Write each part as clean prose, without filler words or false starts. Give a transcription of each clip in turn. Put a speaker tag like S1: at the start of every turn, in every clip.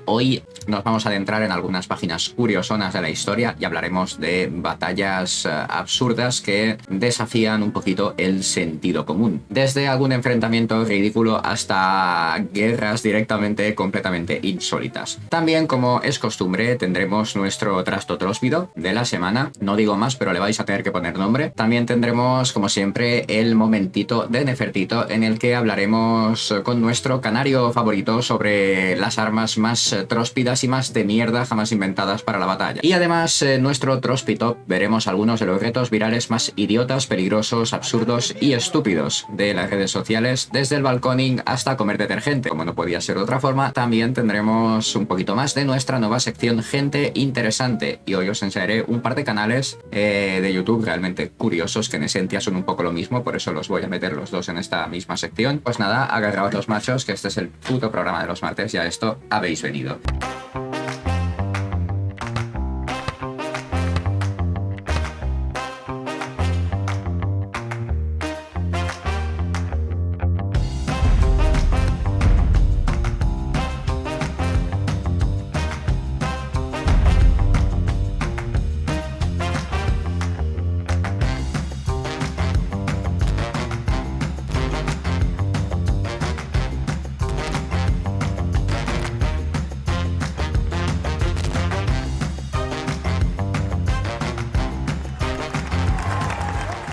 S1: Hoy nos vamos a adentrar en algunas páginas curiosonas de la historia y hablaremos de batallas absurdas que desafían un poquito el sentido común. Desde algún enfrentamiento ridículo hasta guerras directamente completamente insólitas. También, como es costumbre, tendremos nuestro trasto tróspido de la semana. No digo más, pero le vais a tener que poner nombre. También tendremos, como siempre, el momentito de Nefertito, en el que hablaremos con nuestro canario favorito sobre las armas más tróspidas y más de mierda jamás inventadas para la batalla. Y además, nuestro Trospitop, veremos algunos de los retos virales más idiotas, peligrosos, absurdos y estúpidos de las redes sociales, desde el balconing hasta comer detergente. Como no podía ser de otra forma, también tendremos un poquito más de nuestra nueva sección Gente Interesante, y hoy os enseñaré un par de canales de YouTube realmente curiosos, que en esencia son un poco lo mismo, por eso los voy a meter los dos en esta misma sección. Pues nada, agarraos los machos, que este es el puto programa de los martes y a esto habéis venido.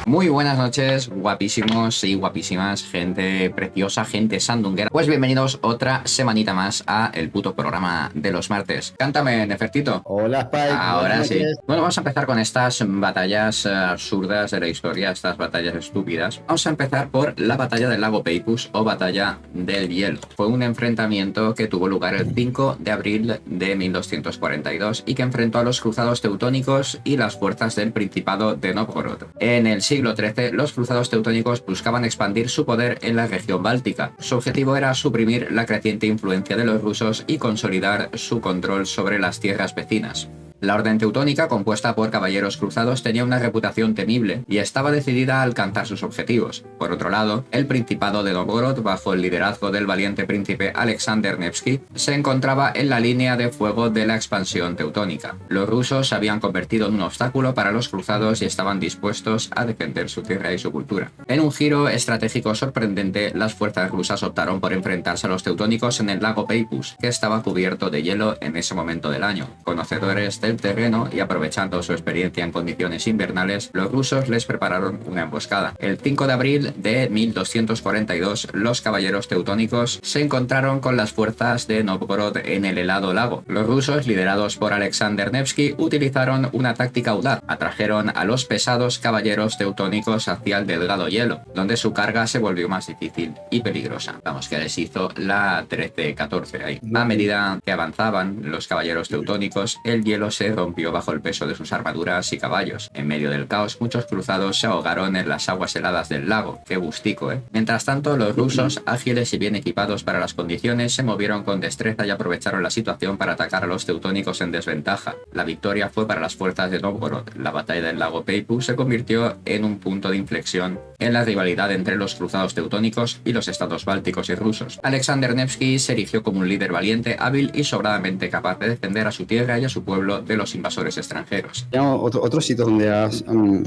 S1: Muy buenas noches, guapísimos y guapísimas, gente preciosa, gente sandunguera. Pues bienvenidos otra semanita más a el puto programa de los martes. Cántame, Nefertito.
S2: Hola, Spike.
S1: Ahora sí. Bueno, vamos a empezar con estas batallas absurdas de la historia, estas batallas estúpidas. Vamos a empezar por la batalla del lago Peipus o batalla del hielo. Fue un enfrentamiento que tuvo lugar el 5 de abril de 1242 y que enfrentó a los cruzados teutónicos y las fuerzas del Principado de Novgorod. En el siglo XIII, los cruzados teutónicos buscaban expandir su poder en la región báltica. Su objetivo era suprimir la creciente influencia de los rusos y consolidar su control sobre las tierras vecinas. La orden teutónica, compuesta por caballeros cruzados, tenía una reputación temible y estaba decidida a alcanzar sus objetivos. Por otro lado, el Principado de Novgorod, bajo el liderazgo del valiente príncipe Alexander Nevsky, se encontraba en la línea de fuego de la expansión teutónica. Los rusos se habían convertido en un obstáculo para los cruzados y estaban dispuestos a defender su tierra y su cultura. En un giro estratégico sorprendente, las fuerzas rusas optaron por enfrentarse a los teutónicos en el lago Peipus, que estaba cubierto de hielo en ese momento del año. Conocedores del terreno y aprovechando su experiencia en condiciones invernales, los rusos les prepararon una emboscada. El 5 de abril de 1242, los caballeros teutónicos se encontraron con las fuerzas de Novgorod en el helado lago. Los rusos, liderados por Alexander Nevsky, utilizaron una táctica audaz. Atrajeron a los pesados caballeros teutónicos hacia el delgado hielo, donde su carga se volvió más difícil y peligrosa. Vamos, que les hizo la 13-14 ahí. A medida que avanzaban los caballeros teutónicos, el hielo se rompió bajo el peso de sus armaduras y caballos. En medio del caos, muchos cruzados se ahogaron en las aguas heladas del lago. Qué gustico, ¿eh? Mientras tanto, los rusos, ágiles y bien equipados para las condiciones, se movieron con destreza y aprovecharon la situación para atacar a los teutónicos en desventaja. La victoria fue para las fuerzas de Novgorod. La batalla del lago Peipus se convirtió en un punto de inflexión en la rivalidad entre los cruzados teutónicos y los estados bálticos y rusos. Alexander Nevsky se erigió como un líder valiente, hábil y sobradamente capaz de defender a su tierra y a su pueblo de los invasores extranjeros.
S2: Otro sitio donde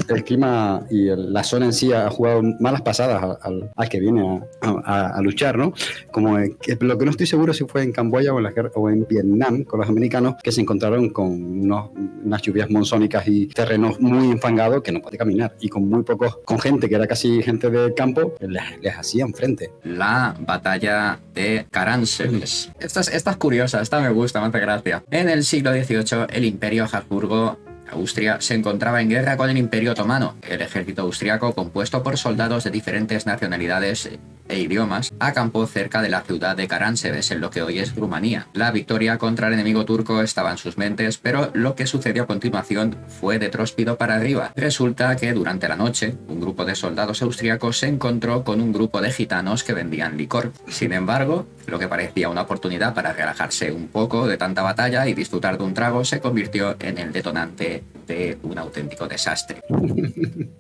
S2: el clima y la zona en sí ha jugado malas pasadas al que viene a luchar, ¿no? Como lo que no estoy seguro si fue en Camboya o en Vietnam con los americanos, que se encontraron con unas lluvias monzónicas y terrenos muy enfangados que no podía caminar, y con gente que era casi gente del campo, les hacían frente.
S1: La batalla de Caranseles. Esta es curiosa, esta me gusta, me hace gracia. En el siglo XVIII, el Imperio Habsburgo Austria se encontraba en guerra con el Imperio Otomano. El ejército austriaco, compuesto por soldados de diferentes nacionalidades e idiomas, acampó cerca de la ciudad de Caranseles, en lo que hoy es Rumanía. La victoria contra el enemigo turco estaba en sus mentes, pero lo que sucedió a continuación fue de tróspido para arriba. Resulta que durante la noche, un grupo de soldados austriacos se encontró con un grupo de gitanos que vendían licor. Sin embargo, Lo que parecía una oportunidad para relajarse un poco de tanta batalla y disfrutar de un trago se convirtió en el detonante de un auténtico desastre.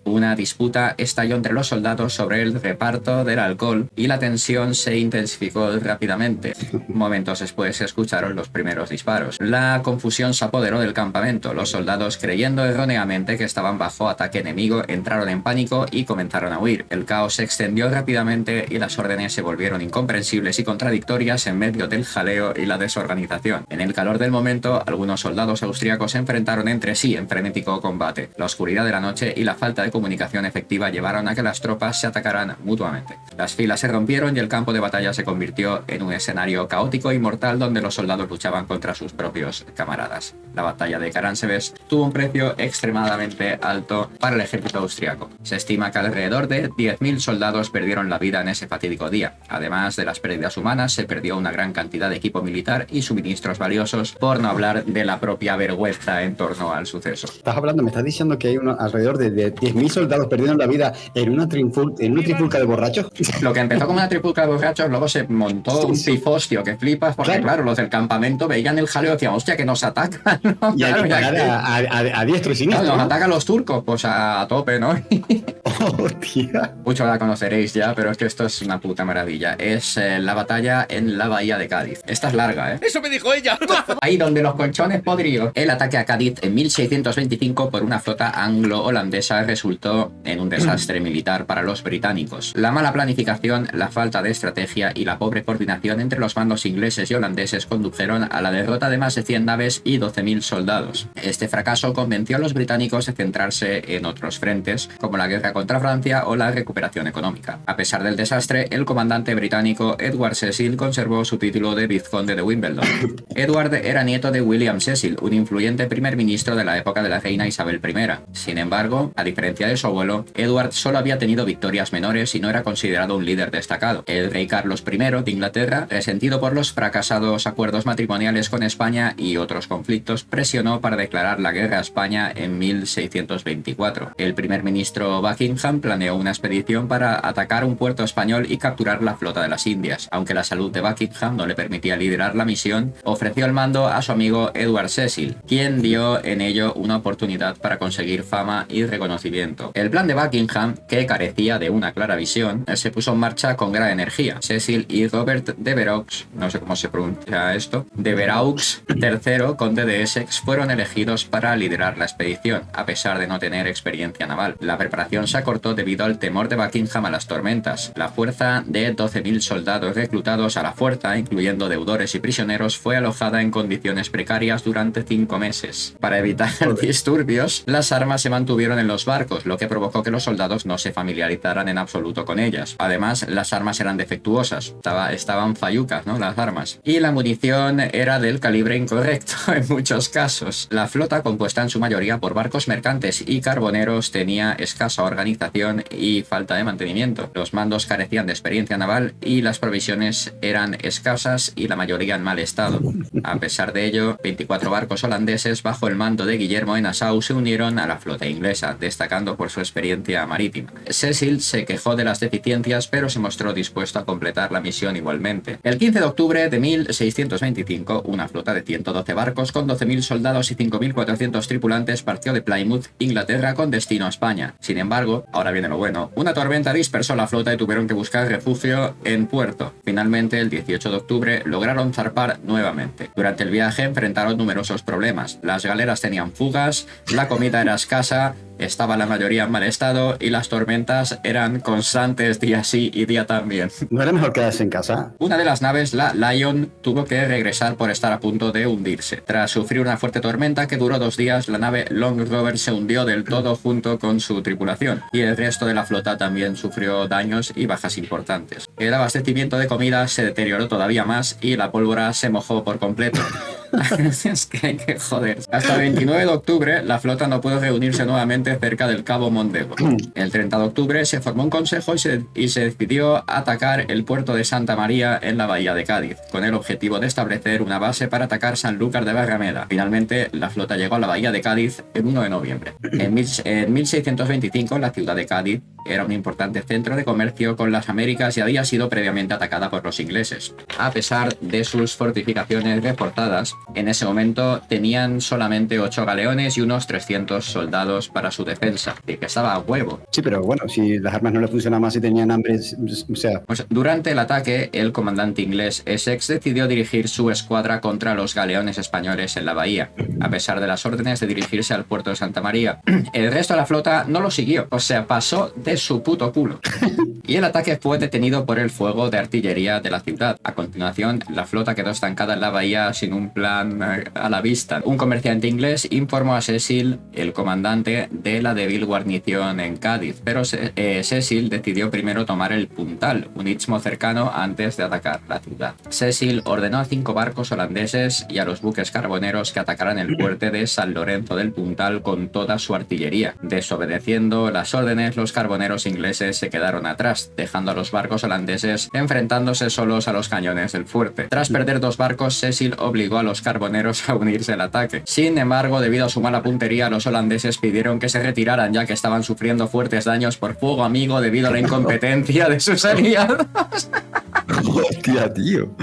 S1: Una disputa estalló entre los soldados sobre el reparto del alcohol y la tensión se intensificó rápidamente. Momentos después se escucharon los primeros disparos. La confusión se apoderó del campamento. Los soldados, creyendo erróneamente que estaban bajo ataque enemigo, entraron en pánico y comenzaron a huir. El caos se extendió rápidamente y las órdenes se volvieron incomprensibles y contradictorias en medio del jaleo y la desorganización. En el calor del momento, algunos soldados austríacos se enfrentaron entre sí en frenético combate. La oscuridad de la noche y la falta de comunicación efectiva llevaron a que las tropas se atacaran mutuamente. Las filas se rompieron y el campo de batalla se convirtió en un escenario caótico y mortal donde los soldados luchaban contra sus propios camaradas. La batalla de Caransebeş tuvo un precio extremadamente alto para el ejército austriaco. Se estima que alrededor de 10.000 soldados perdieron la vida en ese fatídico día. Además de las pérdidas humanas, se perdió una gran cantidad de equipo militar y suministros valiosos, por no hablar de la propia vergüenza en torno al suceso.
S2: Me estás diciendo que hay alrededor de 10.000 soldados perdieron la vida en una trifulca de borrachos.
S1: Lo que empezó como una trifulca de borrachos, luego se montó un pifostio que flipas, porque claro, los del campamento veían el jaleo y decían, hostia, que nos atacan, ¿no?
S2: Y claro, a diestro y siniestro.
S1: Claro, nos atacan los turcos, pues a tope, ¿no?
S2: Oh, tía.
S1: Mucho la conoceréis ya, pero es que esto es una puta maravilla. Es la batalla en la bahía de Cádiz. Esta es larga, ¿eh?
S3: ¡Eso me dijo ella!
S1: Ahí donde los colchones podridos. El ataque a Cádiz en 1625 por una flota anglo-holandesa resultó en un desastre militar para los británicos. La mala planificación, la falta de estrategia y la pobre coordinación entre los bandos ingleses y holandeses condujeron a la derrota de más de 100 naves y 12.000 soldados. Este fracaso convenció a los británicos de centrarse en otros frentes, como la guerra contra Francia o la recuperación económica. A pesar del desastre, el comandante británico Edward Cecil conservó su título de vizconde de Wimbledon. Edward era nieto de William Cecil, un influyente primer ministro de la época de la reina Isabel I. Sin embargo, a diferencia de su abuelo, Edward solo había tenido victorias menores y no era considerado un líder destacado. El rey Carlos I de Inglaterra, resentido por los fracasados acuerdos matrimoniales con España y otros conflictos, presionó para declarar la guerra a España en 1624. El primer ministro Buckingham planeó una expedición para atacar un puerto español y capturar la flota de las Indias. Aunque la salud de Buckingham no le permitía liderar la misión, ofreció el mando a su amigo Edward Cecil, quien dio en ello una oportunidad para conseguir fama y reconocimiento. El plan de Buckingham, que carecía de una clara visión, se puso en marcha con gran energía. Cecil y Robert de Veraux, no sé cómo se pronuncia esto, de Veraux III, conde de Essex, fueron elegidos para liderar la expedición, a pesar de no tener experiencia naval. La preparación se acortó debido al temor de Buckingham a las tormentas. La fuerza de 12.000 soldados reclutados a la fuerza, incluyendo deudores y prisioneros, fue alojada en condiciones precarias durante 5 meses. Para evitar disturbios, las armas se mantuvieron en los barcos, lo que provocó que los soldados no se familiarizaran en absoluto con ellas. Además, las armas eran defectuosas, estaban fallucas, ¿no? Las armas. Y la munición era del calibre incorrecto en muchos casos. La flota, compuesta en su mayoría por barcos mercantes y carboneros, tenía escasa organización y falta de mantenimiento. Los mandos carecían de experiencia naval y las provisiones eran escasas y la mayoría en mal estado. A pesar de ello, 24 barcos holandeses bajo el mando de Guillermo de Nassau se unieron a la flota inglesa, destacando por su experiencia marítima. Cecil se quejó de las deficiencias, pero se mostró dispuesto a completar la misión igualmente. El 15 de octubre de 1625, una flota de 112 barcos con 12.000 soldados y 5.400 tripulantes partió de Plymouth, Inglaterra, con destino a España. Sin embargo, ahora viene lo bueno, una tormenta dispersó la flota y tuvieron que buscar refugio en puerto. Finalmente, el 18 de octubre, lograron zarpar nuevamente. Durante el viaje enfrentaron numerosos problemas. Las galeras tenían fugas, la comida era escasa, estaba la mayoría en mal estado y las tormentas eran constantes día sí y día también.
S2: ¿No era mejor quedarse en casa?
S1: Una de las naves, la Lion, tuvo que regresar por estar a punto de hundirse. Tras sufrir una fuerte tormenta que duró 2 días, la nave Long Rover se hundió del todo junto con su tripulación y el resto de la flota también sufrió daños y bajas importantes. El abastecimiento de comida se deterioró todavía más y la pólvora se mojó por completo. Es que hay que joder. Hasta el 29 de octubre, la flota no pudo reunirse nuevamente cerca del Cabo Mondego. El 30 de octubre se formó un consejo y se decidió atacar el puerto de Santa María en la bahía de Cádiz, con el objetivo de establecer una base para atacar Sanlúcar de Barrameda. Finalmente, la flota llegó a la bahía de Cádiz el 1 de noviembre. En 1625, la ciudad de Cádiz era un importante centro de comercio con las Américas y había sido previamente atacada por los ingleses. A pesar de sus fortificaciones reforzadas, en ese momento tenían solamente 8 galeones y unos 300 soldados para su defensa, y que estaba a huevo.
S2: Sí, pero bueno, si las armas no le funcionaban más y tenían hambre, o sea...
S1: Pues durante el ataque, el comandante inglés Essex decidió dirigir su escuadra contra los galeones españoles en la bahía, a pesar de las órdenes de dirigirse al puerto de Santa María. El resto de la flota no lo siguió, o sea, pasó de su puto culo. Y el ataque fue detenido por el fuego de artillería de la ciudad. A continuación, la flota quedó estancada en la bahía sin un plan a la vista. Un comerciante inglés informó a Cecil, el comandante, de la débil guarnición en Cádiz, pero Cecil decidió primero tomar el Puntal, un istmo cercano, antes de atacar la ciudad. Cecil ordenó a 5 barcos holandeses y a los buques carboneros que atacaran el puerto de San Lorenzo del Puntal con toda su artillería. Desobedeciendo las órdenes, los carboneros ingleses se quedaron atrás, dejando a los barcos holandeses enfrentándose solos a los cañones del fuerte. Tras perder 2 barcos, Cecil obligó a los carboneros a unirse al ataque. Sin embargo, debido a su mala puntería, los holandeses pidieron que se retiraran, ya que estaban sufriendo fuertes daños por fuego amigo debido a la incompetencia de sus aliados.
S2: Hostia, tío.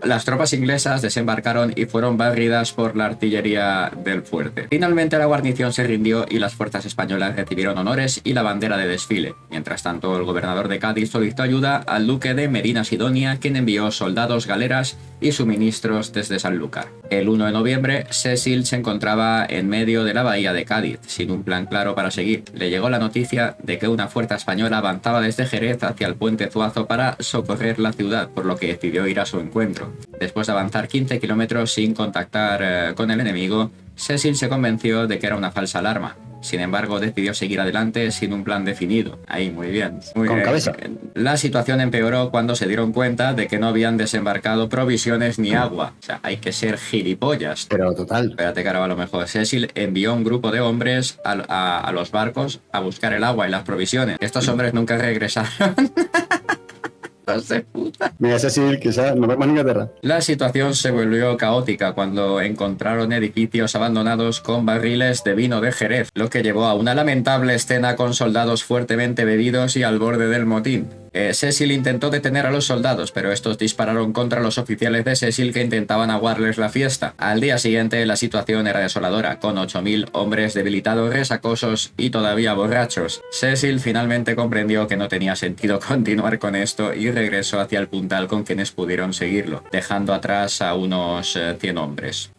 S1: Las tropas inglesas desembarcaron y fueron barridas por la artillería del fuerte. Finalmente la guarnición se rindió y las fuerzas españolas recibieron honores y la bandera de desfile. Mientras tanto, el gobernador de Cádiz solicitó ayuda al duque de Medina Sidonia, quien envió soldados, galeras y suministros desde Sanlúcar. El 1 de noviembre, Cecil se encontraba en medio de la bahía de Cádiz, sin un plan claro para seguir. Le llegó la noticia de que una fuerza española avanzaba desde Jerez hacia el puente Zuazo para socorrer la ciudad, por lo que decidió ir a su encuentro. Después de avanzar 15 kilómetros sin contactar con el enemigo, Cecil se convenció de que era una falsa alarma. Sin embargo, decidió seguir adelante sin un plan definido. Ahí, muy bien. Muy
S2: con
S1: bien.
S2: Cabeza.
S1: La situación empeoró cuando se dieron cuenta de que no habían desembarcado provisiones ni agua. O sea, hay que ser gilipollas.
S2: Pero total.
S1: Espérate que ahora va lo mejor. Cecil envió un grupo de hombres a los barcos a buscar el agua y las provisiones. Estos hombres nunca regresaron. De puta.
S2: Me hace decir que nos vemos en Inglaterra.
S1: La situación se volvió caótica cuando encontraron edificios abandonados con barriles de vino de Jerez, lo que llevó a una lamentable escena con soldados fuertemente bebidos y al borde del motín. Cecil intentó detener a los soldados, pero estos dispararon contra los oficiales de Cecil que intentaban aguarles la fiesta. Al día siguiente la situación era desoladora, con 8.000 hombres debilitados, resacosos y todavía borrachos. Cecil finalmente comprendió que no tenía sentido continuar con esto y regresó hacia el Puntal con quienes pudieron seguirlo, dejando atrás a unos 100 hombres.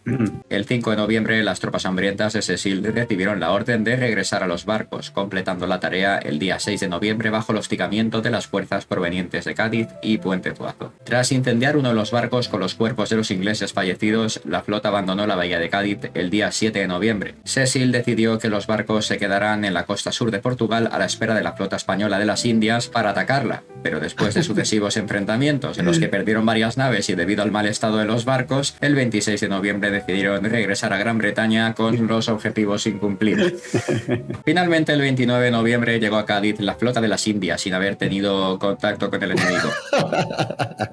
S1: El 5 de noviembre las tropas hambrientas de Cecil recibieron la orden de regresar a los barcos, completando la tarea el día 6 de noviembre bajo el hostigamiento de las fuerzas provenientes de Cádiz y Puente Zuazo. Tras incendiar uno de los barcos con los cuerpos de los ingleses fallecidos, la flota abandonó la bahía de Cádiz el día 7 de noviembre. Cecil decidió que los barcos se quedaran en la costa sur de Portugal a la espera de la flota española de las Indias para atacarla, pero después de sucesivos enfrentamientos en los que perdieron varias naves y debido al mal estado de los barcos, el 26 de noviembre decidieron regresar a Gran Bretaña con los objetivos sin cumplir. Finalmente, el 29 de noviembre llegó a Cádiz la flota de las Indias sin haber tenido contacto con el enemigo.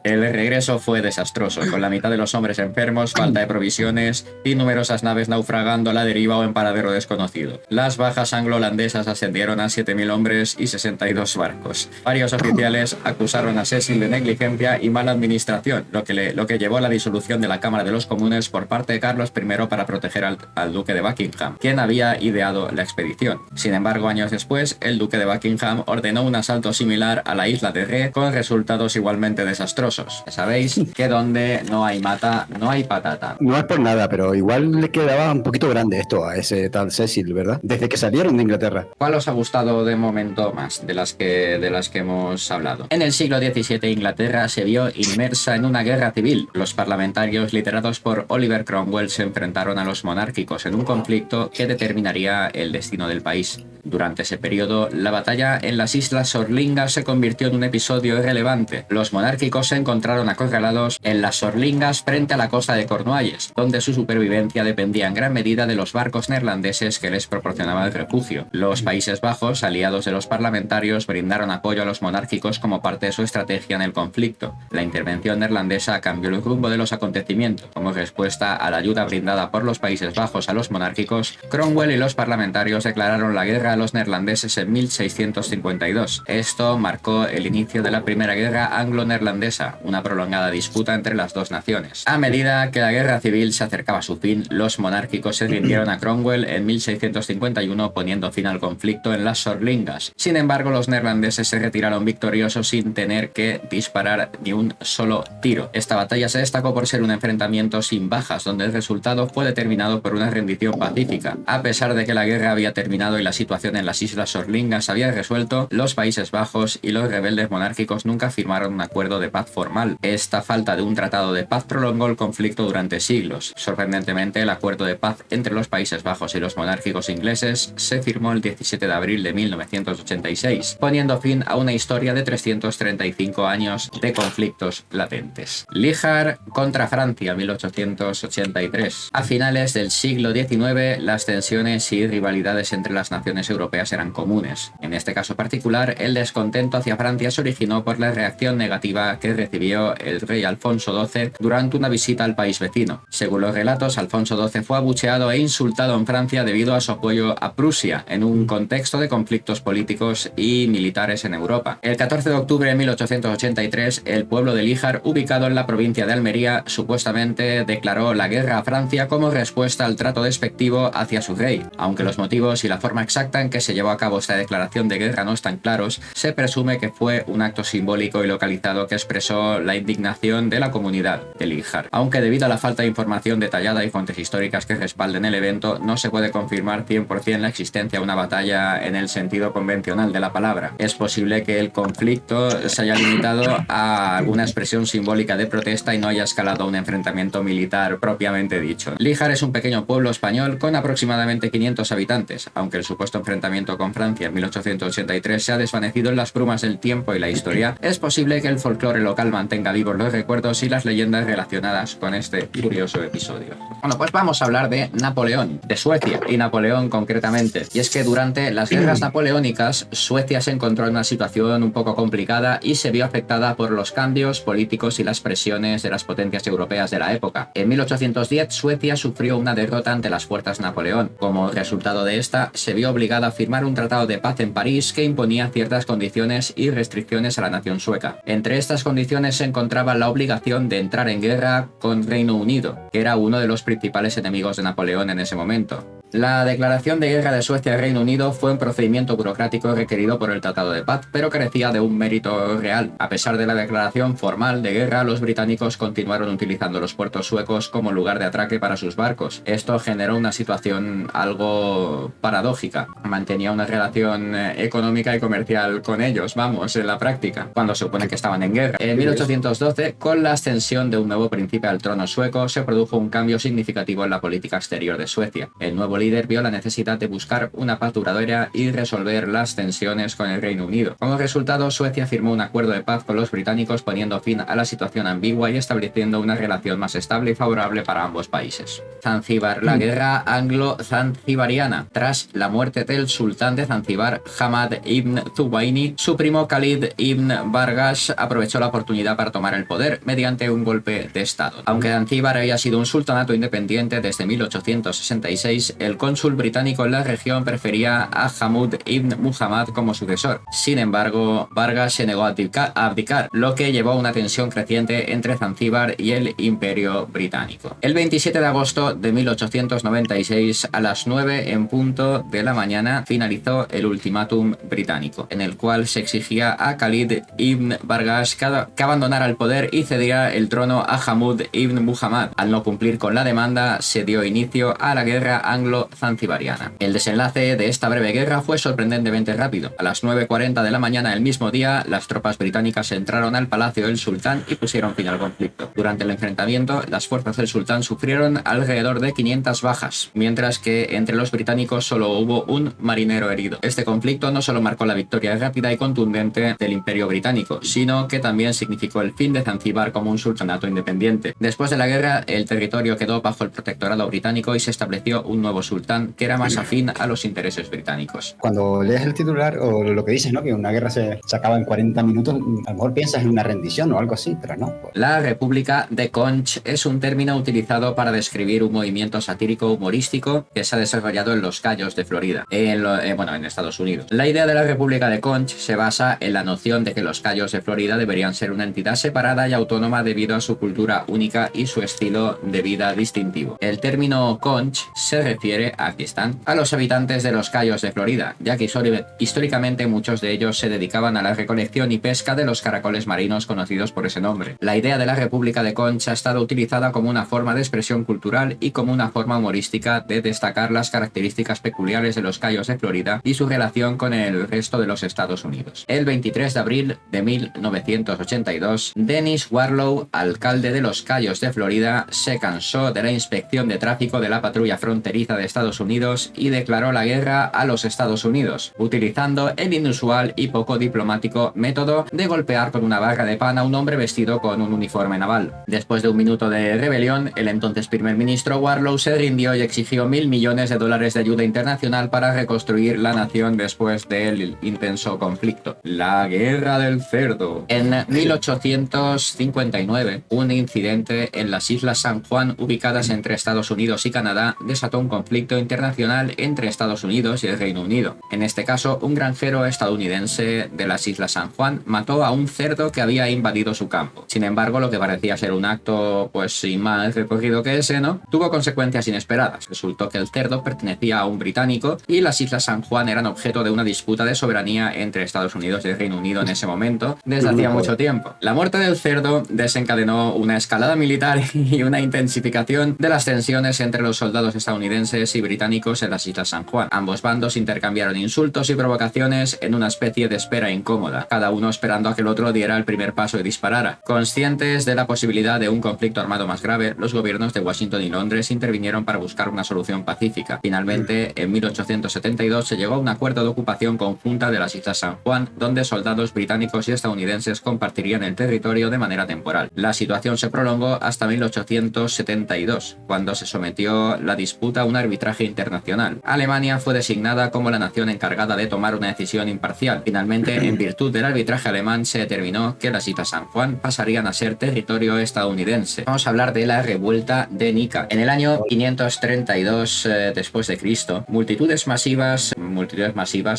S1: El regreso fue desastroso, con la mitad de los hombres enfermos, falta de provisiones y numerosas naves naufragando a la deriva o en paradero desconocido. Las bajas anglo-holandesas ascendieron a 7.000 hombres y 62 barcos. Varios oficiales acusaron a Cecil de negligencia y mala administración, lo que llevó a la disolución de la Cámara de los Comunes por parte de Carlos I para proteger al duque de Buckingham, quien había ideado la expedición. Sin embargo, años después, el duque de Buckingham ordenó un asalto similar a la isla de Ré con resultados igualmente desastrosos. Ya sabéis que donde no hay mata, no hay patata.
S2: No es por nada, pero igual le quedaba un poquito grande esto a ese tal Cecil, ¿verdad? Desde que salieron de Inglaterra.
S1: ¿Cuál os ha gustado de momento más de las que hemos hablado? En el siglo XVII, Inglaterra se vio inmersa en una guerra civil. Los parlamentarios liderados por Oliver Cromwell se enfrentaron a los monárquicos en un conflicto que determinaría el destino del país. Durante ese periodo, la batalla en las Islas Sorlingas se convirtió convirtió en un episodio irrelevante. Los monárquicos se encontraron acorralados en las Sorlingas frente a la costa de Cornualles, donde su supervivencia dependía en gran medida de los barcos neerlandeses que les proporcionaban refugio. Los Países Bajos, aliados de los parlamentarios, brindaron apoyo a los monárquicos como parte de su estrategia en el conflicto. La intervención neerlandesa cambió el rumbo de los acontecimientos. Como respuesta a la ayuda brindada por los Países Bajos a los monárquicos, Cromwell y los parlamentarios declararon la guerra a los neerlandeses en 1652. Esto marcó el inicio de la Primera Guerra Anglo-Neerlandesa, una prolongada disputa entre las dos naciones. A medida que la guerra civil se acercaba a su fin, los monárquicos se rindieron a Cromwell en 1651, poniendo fin al conflicto en las Sorlingas. Sin embargo, los neerlandeses se retiraron victoriosos sin tener que disparar ni un solo tiro. Esta batalla se destacó por ser un enfrentamiento sin bajas, donde el resultado fue determinado por una rendición pacífica. A pesar de que la guerra había terminado y la situación en las Islas Sorlingas se había resuelto, los Países Bajos y los rebeldes monárquicos nunca firmaron un acuerdo de paz formal. Esta falta de un tratado de paz prolongó el conflicto durante siglos. Sorprendentemente, el acuerdo de paz entre los Países Bajos y los monárquicos ingleses se firmó el 17 de abril de 1986, poniendo fin a una historia de 335 años de conflictos latentes. Líjar contra Francia, 1883. A finales del siglo XIX, las tensiones y rivalidades entre las naciones europeas eran comunes. En este caso particular, el descontento hacia Francia se originó por la reacción negativa que recibió el rey Alfonso XII durante una visita al país vecino. Según los relatos, Alfonso XII fue abucheado e insultado en Francia debido a su apoyo a Prusia, en un contexto de conflictos políticos y militares en Europa. El 14 de octubre de 1883, el pueblo de Líjar, ubicado en la provincia de Almería, supuestamente declaró la guerra a Francia como respuesta al trato despectivo hacia su rey. Aunque los motivos y la forma exacta en que se llevó a cabo esta declaración de guerra no están claros, se presume que fue un acto simbólico y localizado que expresó la indignación de la comunidad de Líjar. Aunque debido a la falta de información detallada y fuentes históricas que respalden el evento, no se puede confirmar 100% la existencia de una batalla en el sentido convencional de la palabra. Es posible que el conflicto se haya limitado a alguna expresión simbólica de protesta y no haya escalado a un enfrentamiento militar propiamente dicho. Líjar es un pequeño pueblo español con aproximadamente 500 habitantes, aunque el supuesto enfrentamiento con Francia en 1883 se ha desvanecido en las brumas del tiempo y la historia. Es posible que el folclore local mantenga vivos los recuerdos y las leyendas relacionadas con este curioso episodio. Bueno, pues vamos a hablar de Napoleón, de Suecia y Napoleón concretamente. Y es que durante las guerras napoleónicas, Suecia se encontró en una situación un poco complicada y se vio afectada por los cambios políticos y las presiones de las potencias europeas de la época. En 1810, Suecia sufrió una derrota ante las fuerzas de Napoleón. Como resultado de esta, se vio obligada a firmar un tratado de paz en París que imponía ciertas condiciones y restricciones a la nación sueca. Entre estas condiciones se encontraba la obligación de entrar en guerra con Reino Unido, que era uno de los principales enemigos de Napoleón en ese momento. La declaración de guerra de Suecia al Reino Unido fue un procedimiento burocrático requerido por el Tratado de Paz, pero carecía de un mérito real. A pesar de la declaración formal de guerra, los británicos continuaron utilizando los puertos suecos como lugar de atraque para sus barcos. Esto generó una situación algo paradójica. Mantenía una relación económica y comercial con ellos, vamos, en la práctica, cuando se supone que estaban en guerra. En 1812, con la ascensión de un nuevo príncipe al trono sueco, se produjo un cambio significativo en la política exterior de Suecia. El nuevo líder vio la necesidad de buscar una paz duradera y resolver las tensiones con el Reino Unido. Como resultado, Suecia firmó un acuerdo de paz con los británicos, poniendo fin a la situación ambigua y estableciendo una relación más estable y favorable para ambos países. Zanzíbar, la guerra anglo-zanzibariana. Tras la muerte del sultán de Zanzíbar, Hamad ibn Zubayni, su primo Khalid ibn Bargash aprovechó la oportunidad para tomar el poder mediante un golpe de estado. Aunque Zanzíbar había sido un sultanato independiente desde 1866, el cónsul británico en la región prefería a Hamud ibn Muhammad como sucesor. Sin embargo, Vargas se negó a abdicar, lo que llevó a una tensión creciente entre Zanzíbar y el Imperio Británico. El 27 de agosto de 1896, a las 9 en punto de la mañana, finalizó el ultimátum británico, en el cual se exigía a Khalid ibn Bargash que abandonara el poder y cediera el trono a Hamud ibn Muhammad. Al no cumplir con la demanda, se dio inicio a la guerra anglo anglo-zanzibariana. El desenlace de esta breve guerra fue sorprendentemente rápido. A las 9:40 de la mañana del mismo día, las tropas británicas entraron al palacio del sultán y pusieron fin al conflicto. Durante el enfrentamiento, las fuerzas del sultán sufrieron alrededor de 500 bajas, mientras que entre los británicos solo hubo un marinero herido. Este conflicto no solo marcó la victoria rápida y contundente del Imperio británico, sino que también significó el fin de Zanzíbar como un sultanato independiente. Después de la guerra, el territorio quedó bajo el protectorado británico y se estableció un nuevo sultán que era más afín a los intereses británicos.
S2: Cuando lees el titular o lo que dices, ¿no? Que una guerra se acaba en 40 minutos, a lo mejor piensas en una rendición o algo así, pero no.
S1: La República de Conch es un término utilizado para describir un movimiento satírico humorístico que se ha desarrollado en los Cayos de Florida, en Estados Unidos. La idea de la República de Conch se basa en la noción de que los Cayos de Florida deberían ser una entidad separada y autónoma debido a su cultura única y su estilo de vida distintivo. El término Conch se refiere, aquí están, a los habitantes de los Cayos de Florida, ya que históricamente muchos de ellos se dedicaban a la recolección y pesca de los caracoles marinos conocidos por ese nombre. La idea de la República de Conch ha estado utilizada como una forma de expresión cultural y como una forma humorística de destacar las características peculiares de los Cayos de Florida y su relación con el resto de los Estados Unidos. El 23 de abril de 1982, Dennis Warlow, alcalde de los Cayos de Florida, se cansó de la inspección de tráfico de la patrulla fronteriza de Estados Unidos y declaró la guerra a los Estados Unidos, utilizando el inusual y poco diplomático método de golpear con una barra de pan a un hombre vestido con un uniforme naval. Después de un minuto de rebelión, el entonces primer ministro Warlow se rindió y exigió $1.000 millones de ayuda internacional para reconstruir la nación después del intenso conflicto. La Guerra del Cerdo. En 1859, un incidente en las Islas San Juan, ubicadas entre Estados Unidos y Canadá, desató un conflicto internacional entre Estados Unidos y el Reino Unido. En este caso, un granjero estadounidense de las Islas San Juan mató a un cerdo que había invadido su campo. Sin embargo, lo que parecía ser un acto, pues sin más recorrido que ese, ¿no?, tuvo consecuencias inesperadas. Resultó que el cerdo pertenecía a un británico y las Islas San Juan eran objeto de una disputa de soberanía entre Estados Unidos y el Reino Unido en ese momento, desde hacía mucho tiempo. La muerte del cerdo desencadenó una escalada militar y una intensificación de las tensiones entre los soldados estadounidenses y británicos en las Islas San Juan. Ambos bandos intercambiaron insultos y provocaciones en una especie de espera incómoda, cada uno esperando a que el otro diera el primer paso y disparara. Conscientes de la posibilidad de un conflicto armado más grave, los gobiernos de Washington y Londres intervinieron para buscar una solución pacífica. Finalmente, en 1872 se llegó a un acuerdo de ocupación conjunta de las Islas San Juan, donde soldados británicos y estadounidenses compartirían el territorio de manera temporal. La situación se prolongó hasta 1872, cuando se sometió la disputa a un arbitraje internacional. Alemania fue designada como la nación encargada de tomar una decisión imparcial. Finalmente, en virtud del arbitraje alemán, se determinó que las Islas San Juan pasarían a ser territorio estadounidense. Vamos a hablar de la revuelta de Nika. En el año 532 después de Cristo, multitudes masivas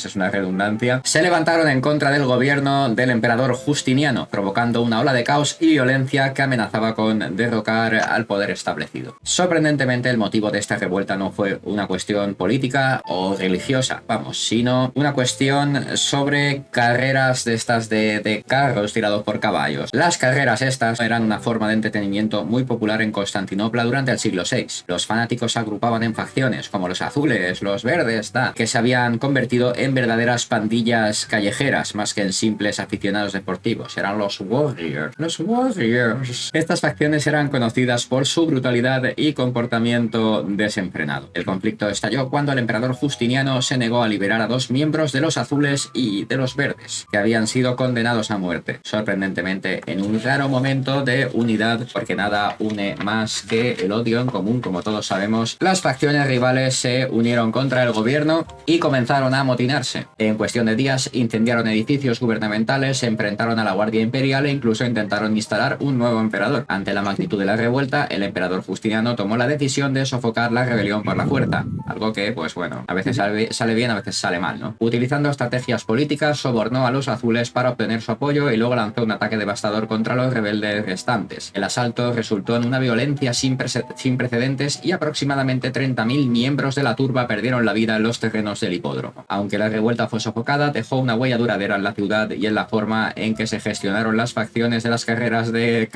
S1: es una redundancia, se levantaron en contra del gobierno del emperador Justiniano, provocando una ola de caos y violencia que amenazaba con derrocar al poder establecido. Sorprendentemente, el motivo de esta revuelta no fue una cuestión política o religiosa, sino una cuestión sobre carreras de carros tirados por caballos. Las carreras estas eran una forma de entretenimiento muy popular en Constantinopla durante el siglo VI. Los fanáticos se agrupaban en facciones, como los azules, los verdes, que se habían convertido en verdaderas pandillas callejeras, más que en simples aficionados deportivos. Eran los Warriors. Los Warriors. Estas facciones eran conocidas por su brutalidad y comportamiento desenfrenado. El conflicto estalló cuando el emperador Justiniano se negó a liberar a dos miembros de los azules y de los verdes, que habían sido condenados a muerte. Sorprendentemente, en un raro momento de unidad, porque nada une más que el odio en común, como todos sabemos, las facciones rivales se unieron contra el gobierno y comenzaron a amotinarse. En cuestión de días, incendiaron edificios gubernamentales, se enfrentaron a la Guardia Imperial e incluso intentaron instalar un nuevo emperador. Ante la magnitud de la revuelta, el emperador Justiniano tomó la decisión de sofocar la rebelión por la fuerza, algo que, a veces sale bien, a veces sale mal, ¿no? Utilizando estrategias políticas, sobornó a los azules para obtener su apoyo y luego lanzó un ataque devastador contra los rebeldes restantes. El asalto resultó en una violencia sin precedentes y aproximadamente 30.000 miembros de la turba perdieron la vida en los terrenos del hipódromo. Aunque la revuelta fue sofocada, dejó una huella duradera en la ciudad y en la forma en que se gestionaron las facciones de las carreras de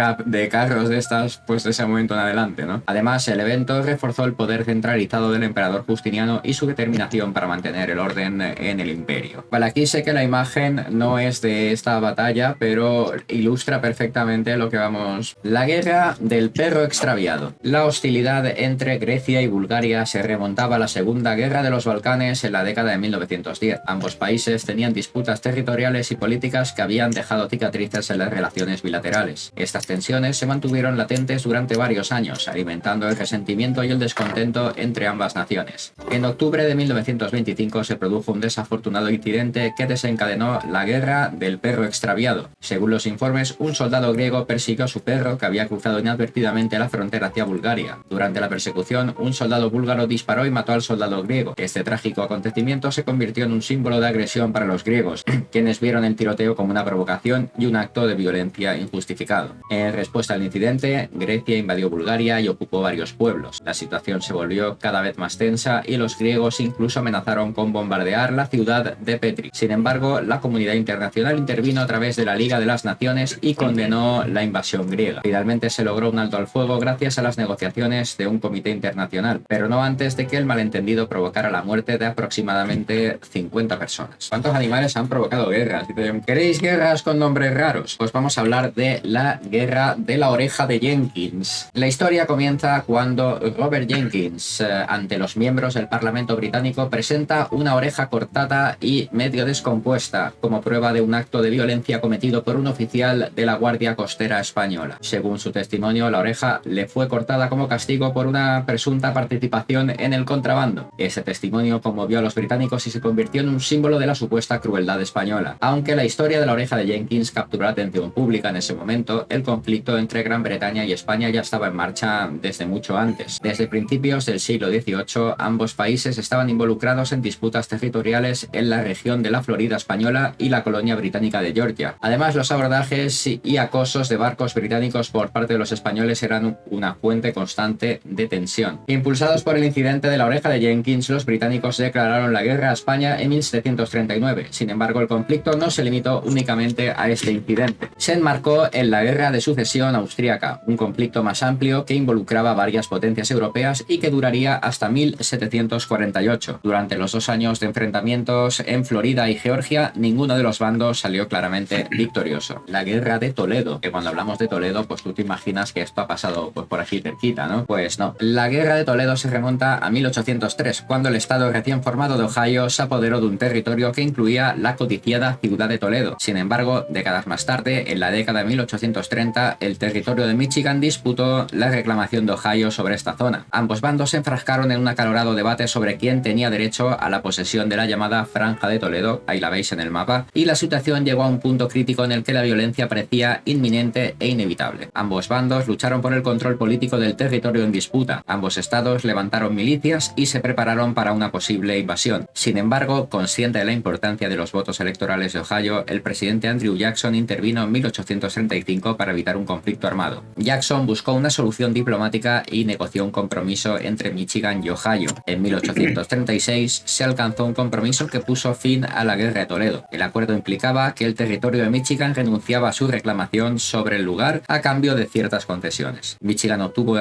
S1: carros de estas, de ese momento en adelante, ¿no? Además, el evento reforzó el poder resultado del emperador Justiniano y su determinación para mantener el orden en el imperio. Vale, aquí sé que la imagen no es de esta batalla, pero ilustra perfectamente lo que vamos. La guerra del perro extraviado. La hostilidad entre Grecia y Bulgaria se remontaba a la Segunda Guerra de los Balcanes en la década de 1910. Ambos países tenían disputas territoriales y políticas que habían dejado cicatrices en las relaciones bilaterales. Estas tensiones se mantuvieron latentes durante varios años, alimentando el resentimiento y el descontento entre ambas naciones. En octubre de 1925 se produjo un desafortunado incidente que desencadenó la guerra del perro extraviado. Según los informes, un soldado griego persiguió a su perro que había cruzado inadvertidamente la frontera hacia Bulgaria. Durante la persecución, un soldado búlgaro disparó y mató al soldado griego. Este trágico acontecimiento se convirtió en un símbolo de agresión para los griegos, quienes vieron el tiroteo como una provocación y un acto de violencia injustificado. En respuesta al incidente, Grecia invadió Bulgaria y ocupó varios pueblos. La situación se volvió cada vez más tensa y los griegos incluso amenazaron con bombardear la ciudad de Petri. Sin embargo, la comunidad internacional intervino a través de la Liga de las Naciones y condenó la invasión griega. Finalmente se logró un alto al fuego gracias a las negociaciones de un comité internacional, pero no antes de que el malentendido provocara la muerte de aproximadamente 50 personas. ¿Cuántos animales han provocado guerras? ¿Queréis guerras con nombres raros? Pues vamos a hablar de la guerra de la oreja de Jenkins. La historia comienza cuando Robert Jenkins, ante los miembros del Parlamento británico, presenta una oreja cortada y medio descompuesta como prueba de un acto de violencia cometido por un oficial de la Guardia Costera Española. Según su testimonio, la oreja le fue cortada como castigo por una presunta participación en el contrabando. Ese testimonio conmovió a los británicos y se convirtió en un símbolo de la supuesta crueldad española. Aunque la historia de la oreja de Jenkins capturó la atención pública en ese momento, el conflicto entre Gran Bretaña y España ya estaba en marcha desde mucho antes. Desde principios del siglo XVIII, ambos países estaban involucrados en disputas territoriales en la región de la Florida española y la colonia británica de Georgia. Además, los abordajes y acosos de barcos británicos por parte de los españoles eran una fuente constante de tensión. Impulsados por el incidente de la oreja de Jenkins, los británicos declararon la guerra a España en 1739. Sin embargo, el conflicto no se limitó únicamente a este incidente. Se enmarcó en la Guerra de Sucesión Austríaca, un conflicto más amplio que involucraba varias potencias europeas y que duraría hasta 1748. Durante los 2 años de enfrentamientos en Florida y Georgia, ninguno de los bandos salió claramente victorioso. La Guerra de Toledo, que cuando hablamos de Toledo, pues tú te imaginas que esto ha pasado pues, por aquí cerquita, ¿no? Pues no. La Guerra de Toledo se remonta a 1803, cuando el estado recién formado de Ohio se apoderó de un territorio que incluía la codiciada ciudad de Toledo. Sin embargo, décadas más tarde, en la década de 1830, el territorio de Michigan disputó la reclamación de Ohio sobre esta zona. Ambos bandos se enfrascaron en un acalorado debate sobre quién tenía derecho a la posesión de la llamada Franja de Toledo, ahí la veis en el mapa, y la situación llegó a un punto crítico en el que la violencia parecía inminente e inevitable. Ambos bandos lucharon por el control político del territorio en disputa. Ambos estados levantaron milicias y se prepararon para una posible invasión. Sin embargo, consciente de la importancia de los votos electorales de Ohio, el presidente Andrew Jackson intervino en 1835 para evitar un conflicto armado. Jackson buscó una solución diplomática y negoció un compromiso entre Michigan y Ohio. En 1836 se alcanzó un compromiso que puso fin a la Guerra de Toledo. El acuerdo implicaba que el territorio de Michigan renunciaba a su reclamación sobre el lugar a cambio de ciertas concesiones. Michigan obtuvo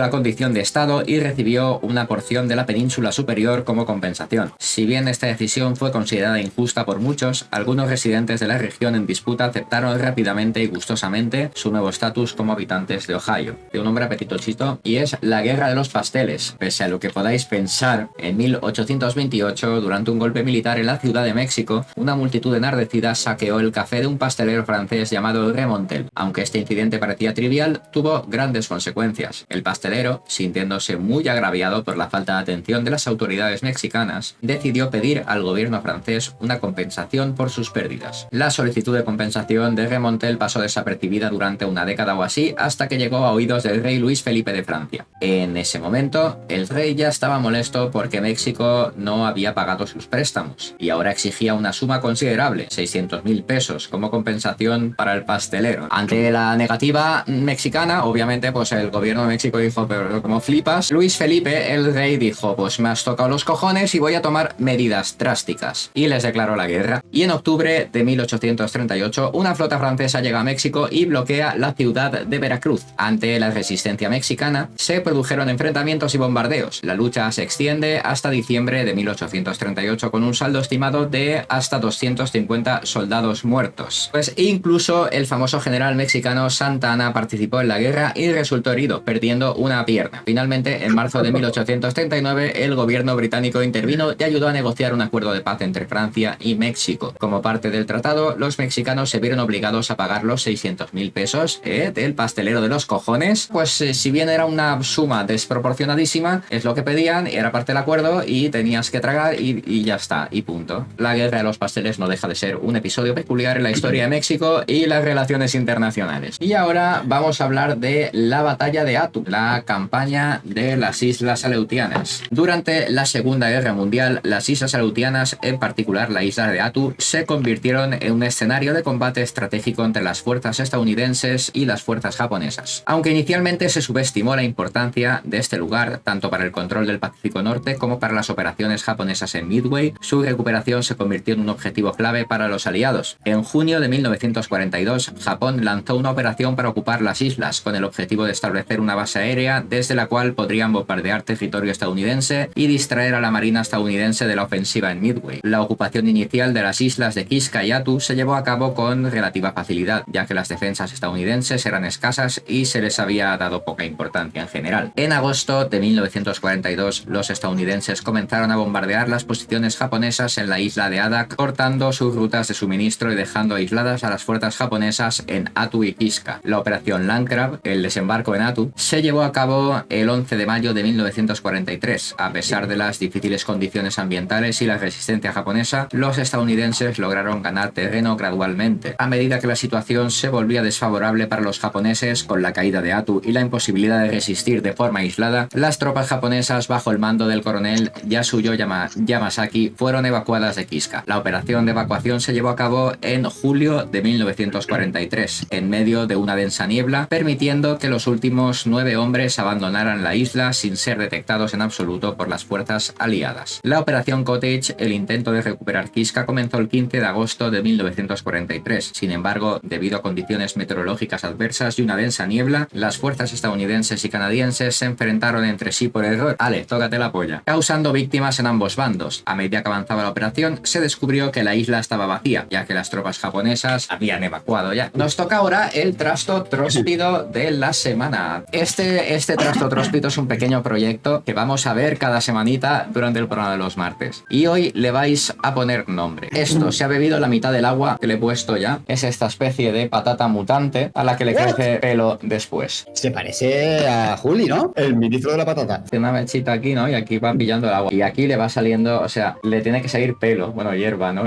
S1: la condición de estado y recibió una porción de la península superior como compensación. Si bien esta decisión fue considerada injusta por muchos, algunos residentes de la región en disputa aceptaron rápidamente y gustosamente su nuevo estatus como habitantes de Ohio. De un nombre apetitosito, y es la Guerra de los Pasteles. Pese a lo que podáis pensar, en 1828, durante un golpe militar en la Ciudad de México, una multitud enardecida saqueó el café de un pastelero francés llamado Remontel. Aunque este incidente parecía trivial, tuvo grandes consecuencias. El pastelero, sintiéndose muy agraviado por la falta de atención de las autoridades mexicanas, decidió pedir al gobierno francés una compensación por sus pérdidas. La solicitud de compensación de Remontel pasó desapercibida durante una década o así, hasta que llegó a oídos del rey Luis Felipe de Francia. En ese momento, el rey ya estaba molesto porque México no había pagado sus préstamos, y ahora exigía una suma considerable, 600.000 pesos, como compensación para el pastelero. Ante la negativa mexicana, obviamente, pues el gobierno de México dijo, pero como flipas, Luis Felipe, el rey, dijo, pues me has tocado los cojones y voy a tomar medidas drásticas. Y les declaró la guerra. Y en octubre de 1838, una flota francesa llega a México y bloquea la ciudad de Veracruz. Ante la resistencia mexicana, se produjeron enfrentamientos y bombardeos bombardeos. La lucha se extiende hasta diciembre de 1838 con un saldo estimado de hasta 250 soldados muertos. Pues incluso el famoso general mexicano Santa Anna participó en la guerra y resultó herido, perdiendo una pierna. Finalmente, en marzo de 1839, el gobierno británico intervino y ayudó a negociar un acuerdo de paz entre Francia y México. Como parte del tratado, los mexicanos se vieron obligados a pagar los 600.000 pesos del pastelero de los cojones. Pues si bien era una suma desproporcionadísima, es lo que pedían, era parte del acuerdo y tenías que tragar y ya está, y punto. La guerra de los pasteles no deja de ser un episodio peculiar en la historia de México y las relaciones internacionales. Y ahora vamos a hablar de la batalla de Attu, la campaña de las Islas Aleutianas. Durante la Segunda Guerra Mundial, las Islas Aleutianas, en particular la isla de Attu, se convirtieron en un escenario de combate estratégico entre las fuerzas estadounidenses y las fuerzas japonesas. Aunque inicialmente se subestimó la importancia de este lugar, tanto para el control del Pacífico Norte como para las operaciones japonesas en Midway, su recuperación se convirtió en un objetivo clave para los aliados. En junio de 1942, Japón lanzó una operación para ocupar las islas, con el objetivo de establecer una base aérea desde la cual podrían bombardear territorio estadounidense y distraer a la marina estadounidense de la ofensiva en Midway. La ocupación inicial de las islas de Kiska y Attu se llevó a cabo con relativa facilidad, ya que las defensas estadounidenses eran escasas y se les había dado poca importancia en general. En agosto de 1942, los estadounidenses comenzaron a bombardear las posiciones japonesas en la isla de Adak, cortando sus rutas de suministro y dejando aisladas a las fuerzas japonesas en Attu y Kiska. La operación Landkrab, el desembarco en Attu, se llevó a cabo el 11 de mayo de 1943. A pesar de las difíciles condiciones ambientales y la resistencia japonesa, los estadounidenses lograron ganar terreno gradualmente. A medida que la situación se volvía desfavorable para los japoneses, con la caída de Attu y la imposibilidad de resistir de forma aislada, las tropas japonesas bajo el mando del coronel Yasuyo Yamasaki fueron evacuadas de Kiska. La operación de evacuación se llevó a cabo en julio de 1943, en medio de una densa niebla, permitiendo que los últimos 9 hombres abandonaran la isla sin ser detectados en absoluto por las fuerzas aliadas. La operación Cottage, el intento de recuperar Kiska, comenzó el 15 de agosto de 1943. Sin embargo, debido a condiciones meteorológicas adversas y una densa niebla, las fuerzas estadounidenses y canadienses se enfrentaron entre sí por error. Ale, tócate la polla. Causando víctimas en ambos bandos. A medida que avanzaba la operación, se descubrió que la isla estaba vacía, ya que las tropas japonesas habían evacuado ya. Nos toca ahora el trasto tróspido de la semana. Este trasto tróspido es un pequeño proyecto que vamos a ver cada semanita durante el programa de los martes. Y hoy le vais a poner nombre. Esto se ha bebido la mitad del agua que le he puesto ya. Es esta especie de patata mutante a la que le crece pelo después.
S2: Se parece a Juli, ¿no? El ministro de la patata.
S1: Tiene una mechita aquí, ¿no? Y aquí va pillando el agua. Y aquí le va saliendo, o sea, le tiene que salir pelo. Bueno, hierba, ¿no?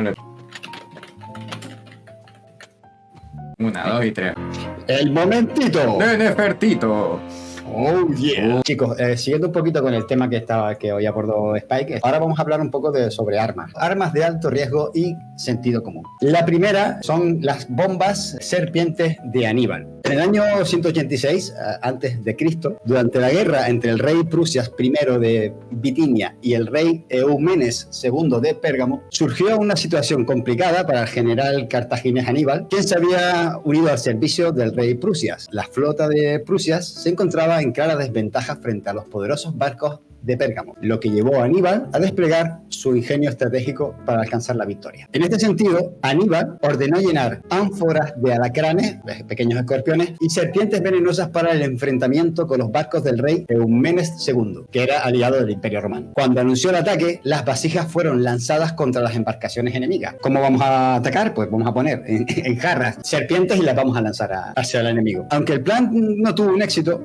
S1: 1, 2 y 3.
S2: ¡El momentito!
S1: ¡Nefertito!
S2: Oh, yeah. Chicos, siguiendo un poquito con el tema que hoy abordó Spike, ahora vamos a hablar un poco sobre armas. Armas de alto riesgo y sentido común. La primera son las bombas serpientes de Aníbal. En el año 186 a.C., durante la guerra entre el rey Prusias I de Bitinia y el rey Eumenes II de Pérgamo, surgió una situación complicada para el general cartaginés Aníbal, quien se había unido al servicio del rey Prusias. La flota de Prusias se encontraba en clara desventaja frente a los poderosos barcos de Pérgamo, lo que llevó a Aníbal a desplegar su ingenio estratégico para alcanzar la victoria. En este sentido, Aníbal ordenó llenar ánforas de alacranes, pequeños escorpiones, y serpientes venenosas para el enfrentamiento con los barcos del rey Eumenes II, que era aliado del Imperio Romano. Cuando anunció el ataque, las vasijas fueron lanzadas contra las embarcaciones enemigas. ¿Cómo vamos a atacar? Pues vamos a poner en jarras serpientes y las vamos a lanzar hacia el enemigo. Aunque el plan no tuvo un éxito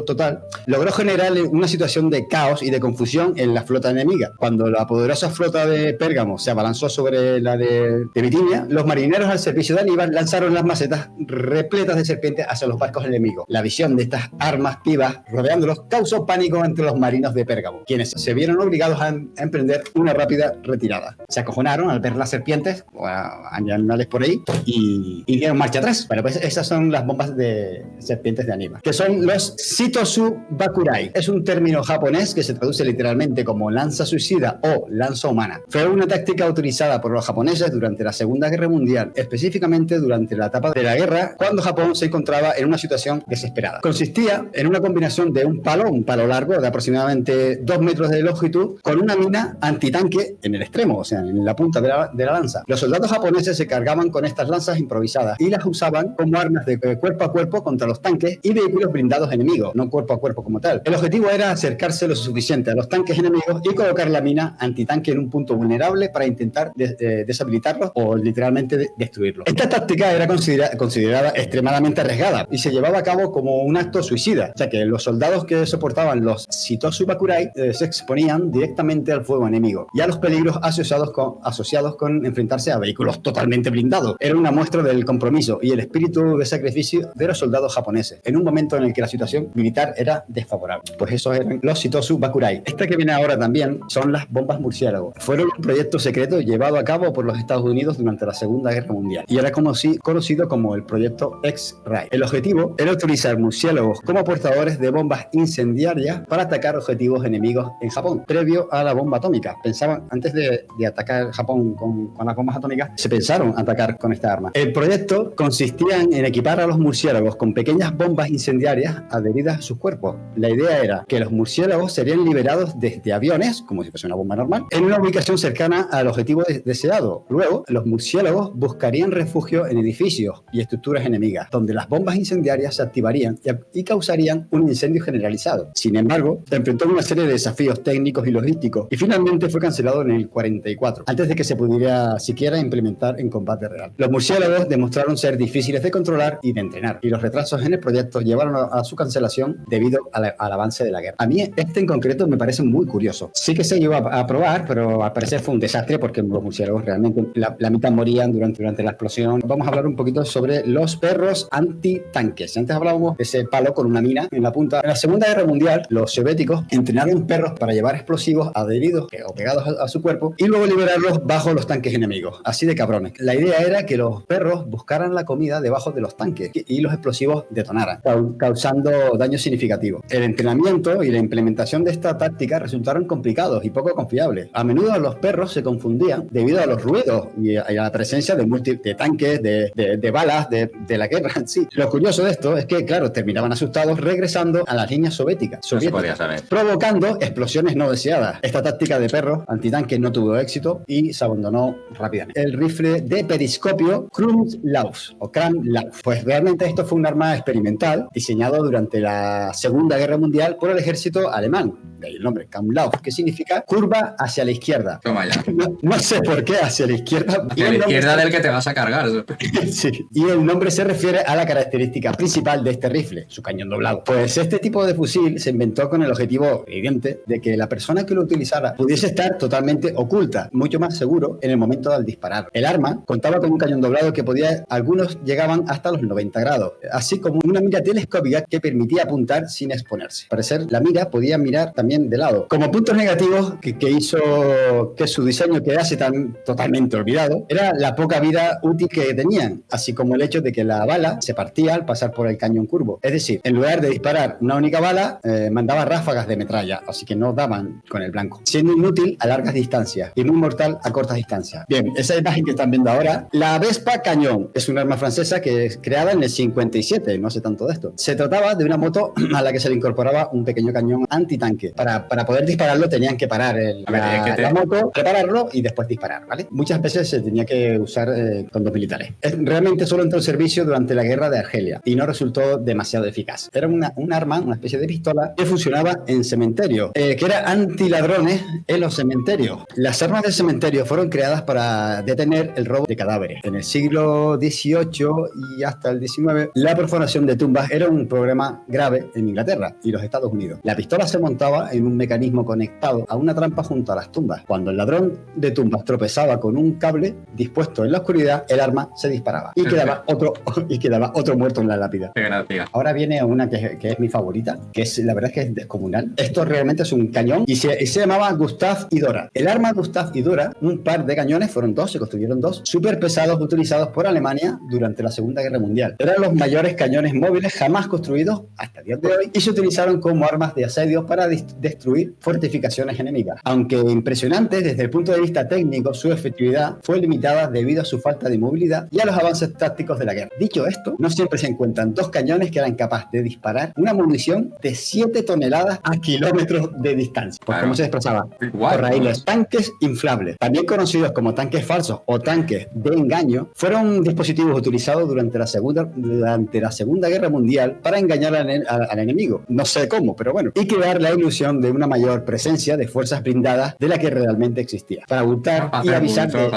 S2: total, logró generar una situación de caos y de confusión en la flota enemiga. Cuando la poderosa flota de Pérgamo se abalanzó sobre la de Bitinia, los marineros al servicio de Aníbal lanzaron las macetas repletas de serpientes hacia los barcos enemigos. La visión de estas armas vivas rodeándolos causó pánico entre los marinos de Pérgamo, quienes se vieron obligados a emprender una rápida retirada. Se acojonaron al ver las serpientes o animales por ahí y dieron marcha atrás. Bueno, pues esas son las bombas de serpientes de Aníbal, que son los Shitosu Bakurai. Es un término término japonés que se traduce literalmente como lanza suicida o lanza humana. Fue una táctica utilizada por los japoneses durante la Segunda Guerra Mundial, específicamente durante la etapa de la guerra, cuando Japón se encontraba en una situación desesperada. Consistía en una combinación de un palo largo de aproximadamente 2 metros de longitud, con una mina antitanque en el extremo, o sea, en la punta de la lanza. Los soldados japoneses se cargaban con estas lanzas improvisadas y las usaban como armas de cuerpo a cuerpo contra los tanques y vehículos blindados enemigos, no cuerpo a cuerpo como tal. El objetivo era acercarse lo suficiente a los tanques enemigos y colocar la mina antitanque en un punto vulnerable para intentar deshabilitarlos o literalmente destruirlos. Esta táctica era considerada extremadamente arriesgada y se llevaba a cabo como un acto suicida, ya que los soldados que soportaban los Shitosu Bakurai se exponían directamente al fuego enemigo y a los peligros asociados con enfrentarse a vehículos totalmente blindados. Era una muestra del compromiso y el espíritu de sacrificio de los soldados japoneses, en un momento en el que la situación militar era desfavorable. Pues esos eran los Shitosu Bakurai. Esta que viene ahora también son las bombas murciélago. Fueron un proyecto secreto llevado a cabo por los Estados Unidos durante la Segunda Guerra Mundial y era conocido como el proyecto X-Ray. El objetivo era utilizar murciélagos como portadores de bombas incendiarias para atacar objetivos enemigos en Japón, previo a la bomba atómica. Pensaban, antes de atacar Japón con las bombas atómicas, se pensaron atacar con esta arma. El proyecto consistía en equipar a los murciélagos con pequeñas bombas incendiarias adheridas a sus cuerpos. La idea era que los murciélagos serían liberados desde aviones, como si fuese una bomba normal, en una ubicación cercana al objetivo deseado. Luego, los murciélagos buscarían refugio en edificios y estructuras enemigas, donde las bombas incendiarias se activarían y causarían un incendio generalizado. Sin embargo, se enfrentó a una serie de desafíos técnicos y logísticos y finalmente fue cancelado en el 44, antes de que se pudiera siquiera implementar en combate real. Los murciélagos demostraron ser difíciles de controlar y de entrenar, y los retrasos en el proyecto llevaron a su cancelación debido al avance de la guerra. A mí este en concreto me parece muy curioso. Sí que se iba a probar, pero al parecer fue un desastre porque los murciélagos realmente la mitad morían durante la explosión. Vamos a hablar un poquito sobre los perros antitanques. Antes hablábamos de ese palo con una mina en la punta. En la Segunda Guerra Mundial, los soviéticos entrenaron perros para llevar explosivos adheridos o pegados a su cuerpo y luego liberarlos bajo los tanques enemigos. Así de cabrones. La idea era que los perros buscaran la comida debajo de los tanques y los explosivos detonaran, causando daños significativos. El entrenamiento y la implementación de esta táctica resultaron complicados y poco confiables. A menudo los perros se confundían debido a los ruidos y a la presencia de tanques, de balas, de la guerra en sí. Lo curioso de esto es que, claro, terminaban asustados regresando a las líneas soviéticas,
S1: No se podía saber.
S2: provocando explosiones no deseadas. Esta táctica de perros antitanques no tuvo éxito y se abandonó rápidamente. El rifle de periscopio Kramlauf o Kramlauf. Pues realmente esto fue un arma experimental diseñado durante la Segunda Guerra Mundial por el ejército alemán. De ahí el nombre, Kramlauf, que significa curva hacia la izquierda.
S1: Toma ya.
S2: No sé por qué hacia la izquierda.
S1: Hacia la izquierda del que te vas a cargar.
S2: Sí. Y el nombre se refiere a la característica principal de este rifle, su cañón doblado. Pues este tipo de fusil se inventó con el objetivo evidente de que la persona que lo utilizara pudiese estar totalmente oculta, mucho más seguro en el momento del disparar. El arma contaba con un cañón doblado que algunos llegaban hasta los 90 grados, así como una mira telescópica que permitía apuntar sin exponerse. Al parecer, la mira podía mirar también de lado. Como puntos negativos que hizo que su diseño quedase tan totalmente olvidado, era la poca vida útil que tenían, así como el hecho de que la bala se partía al pasar por el cañón curvo. Es decir, en lugar de disparar una única bala, mandaba ráfagas de metralla, así que no daban con el blanco, siendo inútil a largas distancias y muy mortal a cortas distancias. Bien, esa imagen que están viendo ahora, la Vespa Cañón, es un arma francesa que es creada en el 57, no sé tanto de esto. Se trataba de una moto a la que se le incorporaba un pequeño cañón antitanque. Para poder dispararlo tenían que parar la moto, prepararlo y después disparar, ¿vale? Muchas veces se tenía que usar fondos militares. Realmente solo entró en servicio durante la guerra de Argelia y no resultó demasiado eficaz. Era un arma, una especie de pistola que funcionaba en cementerios, que era antiladrones en los cementerios. Las armas del cementerio fueron creadas para detener el robo de cadáveres. En el siglo XVIII y hasta el XIX, la perforación de tumbas era un problema grave en Inglaterra y los Estados Unidos. La pistola se montaba en un mecanismo conectado a una trampa junto a las tumbas. Cuando el ladrón de tumbas tropezaba con un cable dispuesto en la oscuridad, el arma se disparaba y quedaba otro muerto en la lápida. Ahora viene una que es mi favorita, que es, la verdad es que es descomunal. Esto realmente es un cañón y se llamaba Gustav y Dora. El arma Gustav y Dora, un par de cañones, se construyeron dos, súper pesados utilizados por Alemania durante la Segunda Guerra Mundial. Eran los mayores cañones móviles jamás construidos hasta el día de hoy y se utilizaron como armas de asedio para destruir fortificaciones enemigas. Aunque impresionante desde el punto de vista técnico, su efectividad fue limitada debido a su falta de movilidad y a los avances tácticos de la guerra. Dicho esto, no siempre se encuentran dos cañones que eran capaces de disparar una munición de 7 toneladas a kilómetros de distancia. Pues cómo se desplazaba por raíles. Tanques inflables, también conocidos como tanques falsos o tanques de engaño, fueron dispositivos utilizados durante la Segunda Guerra Mundial para engañar al enemigo. No sé cómo, pero bueno. Y crear la ilusión de una mayor presencia de fuerzas blindadas de la que realmente existía. Para ocultar y avisar que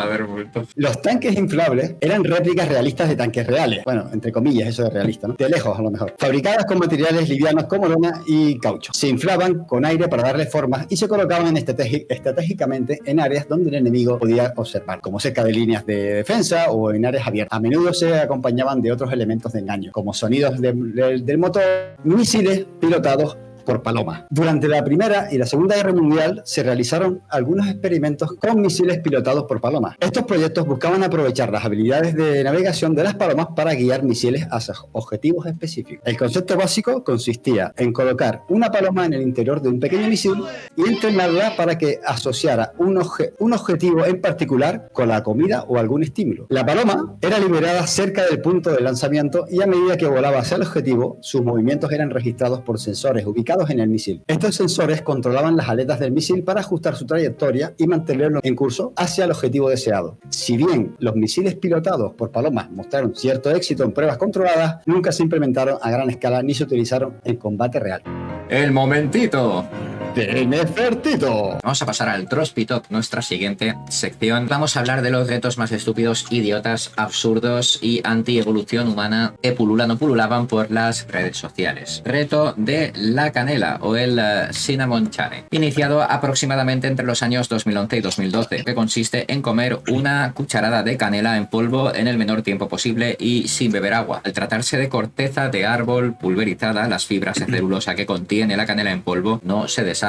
S2: los tanques inflables eran réplicas realistas de tanques reales. Bueno, entre comillas, eso de realista, ¿no? De lejos, a lo mejor. Fabricadas con materiales livianos como lona y caucho. Se inflaban con aire para darle formas y se colocaban estratégicamente en áreas donde el enemigo podía observar, como cerca de líneas de defensa o en áreas abiertas. A menudo se acompañaban de otros elementos de engaño, como sonidos del motor, misiles pilotados por palomas. Durante la Primera y la Segunda Guerra Mundial se realizaron algunos experimentos con misiles pilotados por palomas. Estos proyectos buscaban aprovechar las habilidades de navegación de las palomas para guiar misiles hacia objetivos específicos. El concepto básico consistía en colocar una paloma en el interior de un pequeño misil y entrenarla para que asociara un objetivo en particular con la comida o algún estímulo. La paloma era liberada cerca del punto de lanzamiento y a medida que volaba hacia el objetivo, sus movimientos eran registrados por sensores ubicados en el misil. Estos sensores controlaban las aletas del misil para ajustar su trayectoria y mantenerlo en curso hacia el objetivo deseado. Si bien los misiles pilotados por palomas mostraron cierto éxito en pruebas controladas, nunca se implementaron a gran escala ni se utilizaron en combate real.
S1: ¡El momentito!
S2: de Nefertito.
S1: Vamos a pasar al Trospitalk, nuestra siguiente sección. Vamos a hablar de los retos más estúpidos, idiotas, absurdos y anti-evolución humana que pululaban por las redes sociales. Reto de la canela o el Cinnamon Challenge, iniciado aproximadamente entre los años 2011 y 2012, que consiste en comer una cucharada de canela en polvo en el menor tiempo posible y sin beber agua. Al tratarse de corteza de árbol pulverizada, las fibras de celulosa que contiene la canela en polvo no se deshacen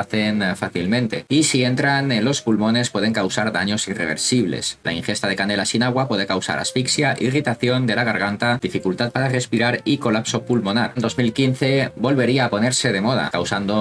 S1: fácilmente y si entran en los pulmones pueden causar daños irreversibles. La ingesta de canela sin agua puede causar asfixia, irritación de la garganta, dificultad para respirar y colapso pulmonar. En 2015 volvería a ponerse de moda,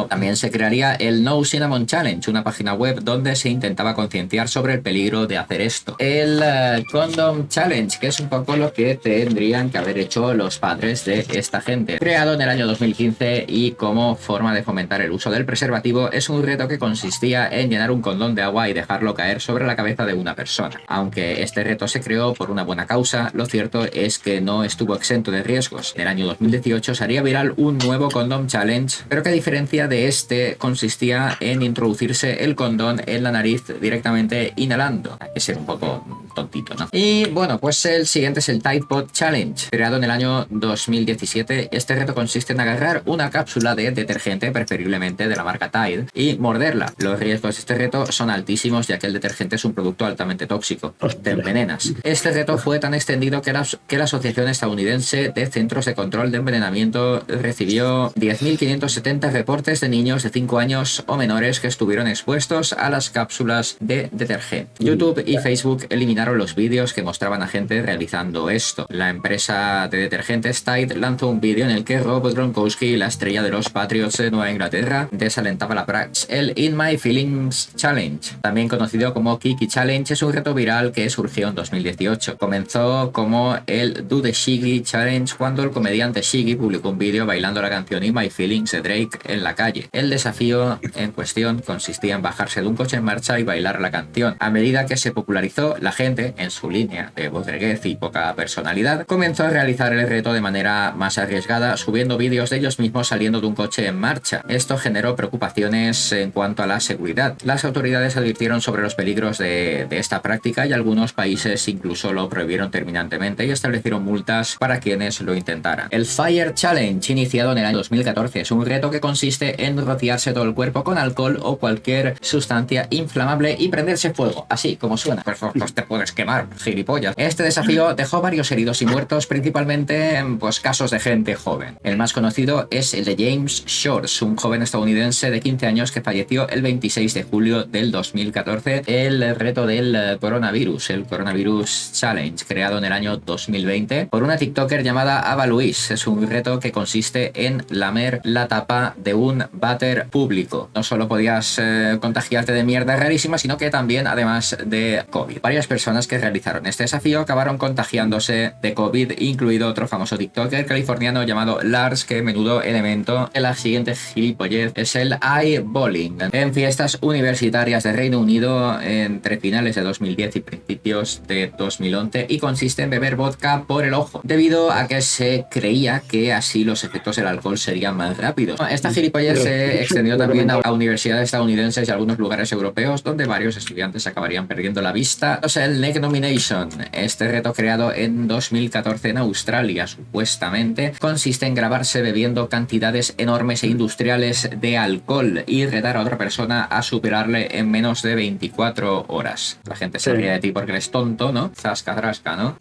S1: también se crearía el No Cinnamon Challenge, una página web donde se intentaba concienciar sobre el peligro de hacer esto. El Condom Challenge, que es un poco lo que tendrían que haber hecho los padres de esta gente. Creado en el año 2015 y como forma de fomentar el uso del preservativo, es un reto que consistía en llenar un condón de agua y dejarlo caer sobre la cabeza de una persona. Aunque este reto se creó por una buena causa, lo cierto es que no estuvo exento de riesgos. En el año 2018 se haría viral un nuevo Condom Challenge, pero que a diferencia de este consistía en introducirse el condón en la nariz directamente inhalando. Hay que ser un poco tontito, ¿no? Y bueno, pues el siguiente es el Tide Pod Challenge, creado en el año 2017. Este reto consiste en agarrar una cápsula de detergente, preferiblemente de la marca Tide, y morderla. Los riesgos de este reto son altísimos, ya que el detergente es un producto altamente tóxico. Te envenenas. Este reto fue tan extendido que la Asociación Estadounidense de Centros de Control de Envenenamiento recibió 10.570 reportes de niños de 5 años o menores que estuvieron expuestos a las cápsulas de detergente. YouTube y Facebook eliminaron los vídeos que mostraban a gente realizando esto. La empresa de detergentes Tide lanzó un vídeo en el que Rob Gronkowski, la estrella de los Patriots de Nueva Inglaterra, desalentaba la práctica. El In My Feelings Challenge, también conocido como Kiki Challenge, es un reto viral que surgió en 2018. Comenzó como el Do the Shiggy Challenge cuando el comediante Shiggy publicó un vídeo bailando la canción In My Feelings de Drake en la calle. El desafío en cuestión consistía en bajarse de un coche en marcha y bailar la canción. A medida que se popularizó, la gente, en su línea de bodreguez y poca personalidad, comenzó a realizar el reto de manera más arriesgada, subiendo vídeos de ellos mismos saliendo de un coche en marcha. Esto generó preocupaciones en cuanto a la seguridad. Las autoridades advirtieron sobre los peligros de esta práctica y algunos países incluso lo prohibieron terminantemente y establecieron multas para quienes lo intentaran. El Fire Challenge, iniciado en el año 2014, es un reto que consiste en rociarse todo el cuerpo con alcohol o cualquier sustancia inflamable y prenderse fuego, así como suena. Pues te puedes quemar, gilipollas. Este desafío dejó varios heridos y muertos, principalmente en casos de gente joven. El más conocido es el de James Shores, un joven estadounidense de 15 15 años, que falleció el 26 de julio del 2014. El reto del coronavirus, el Coronavirus Challenge, creado en el año 2020 por una TikToker llamada Ava Louise. Es un reto que consiste en lamer la tapa de un váter público. No solo podías contagiarte de mierda rarísima, sino que también, además de COVID. Varias personas que realizaron este desafío acabaron contagiándose de COVID, incluido otro famoso TikToker californiano llamado Lars, que menudo elemento de la siguiente gilipollez es el eyeballing. En fiestas universitarias de Reino Unido entre finales de 2010 y principios de 2011, y consiste en beber vodka por el ojo, debido a que se creía que así los efectos del alcohol serían más rápidos. Esta gilipollez se extendió también a universidades estadounidenses y algunos lugares europeos, donde varios estudiantes acabarían perdiendo la vista. O sea, el Neck Nomination, este reto creado en 2014 en Australia, supuestamente, consiste en grabarse bebiendo cantidades enormes e industriales de alcohol y retar a otra persona a superarle en menos de 24 horas. La gente se ríe de ti porque eres tonto, ¿no? Zasca, trasca, ¿no?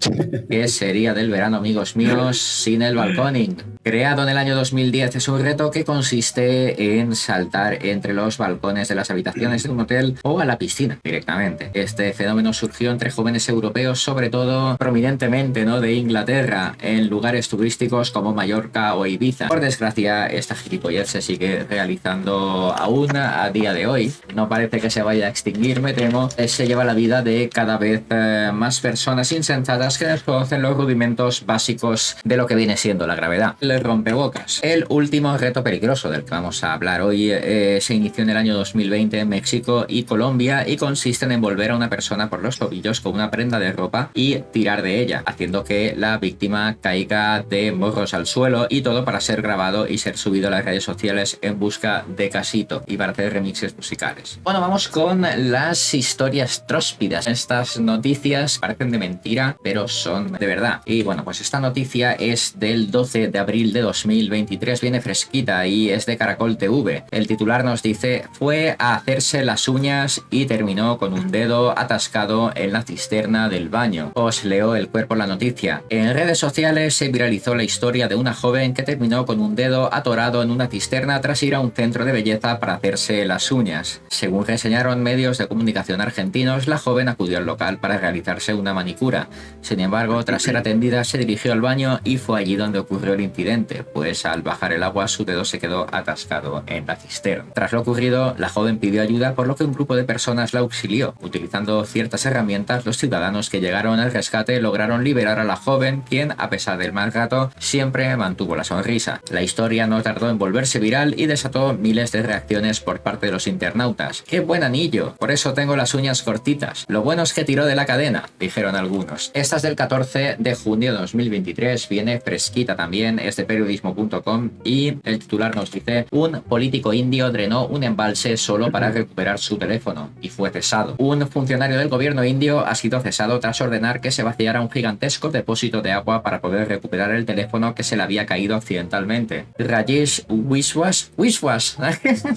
S1: ¿Qué sería del verano, amigos míos, sin el balconing? Creado en el año 2010, es un reto que consiste en saltar entre los balcones de las habitaciones de un hotel o a la piscina directamente. Este fenómeno surgió entre jóvenes europeos, sobre todo prominentemente, ¿no?, de Inglaterra, en lugares turísticos como Mallorca o Ibiza. Por desgracia, esta gilipollez se sigue realizando aún a día de hoy. No parece que se vaya a extinguir, me temo. Se lleva la vida de cada vez más personas insensatas que desconocen los rudimentos básicos de lo que viene siendo la gravedad. El rompebocas. El último reto peligroso del que vamos a hablar hoy se inició en el año 2020 en México y Colombia, y consiste en envolver a una persona por los tobillos con una prenda de ropa y tirar de ella, haciendo que la víctima caiga de morros al suelo, y todo para ser grabado y ser subido a las redes sociales en busca de casito y para hacer remixes musicales. Bueno, vamos con las historias tróspidas. Estas noticias parecen de mentira, pero son de verdad. Y bueno, pues esta noticia es del 12 de abril de 2023, viene fresquita y es de Caracol TV. El titular nos dice: fue a hacerse las uñas y terminó con un dedo atascado en la cisterna del baño. Os leo el cuerpo de la noticia. En redes sociales se viralizó la historia de una joven que terminó con un dedo atorado en una cisterna tras ir a un centro de belleza para hacerse las uñas. Según reseñaron medios de comunicación argentinos, la joven acudió al local para realizarse una manicura. Sin embargo, tras ser atendida, se dirigió al baño y fue allí donde ocurrió el incidente, pues al bajar el agua su dedo se quedó atascado en la cisterna. Tras lo ocurrido, la joven pidió ayuda, por lo que un grupo de personas la auxilió. Utilizando ciertas herramientas, los ciudadanos que llegaron al rescate lograron liberar a la joven, quien, a pesar del mal rato, siempre mantuvo la sonrisa. La historia no tardó en volverse viral y desató miles de reacciones por parte de los internautas. ¡Qué buen anillo! Por eso tengo las uñas cortitas. Lo bueno es que tiró de la cadena, dijeron algunos. Esta es del 14 de junio de 2023, viene fresquita también, es de periodismo.com, y el titular nos dice: un político indio drenó un embalse solo para recuperar su teléfono y fue cesado. Un funcionario del gobierno indio ha sido cesado tras ordenar que se vaciara un gigantesco depósito de agua para poder recuperar el teléfono que se le había caído accidentalmente. Rajesh Wishwas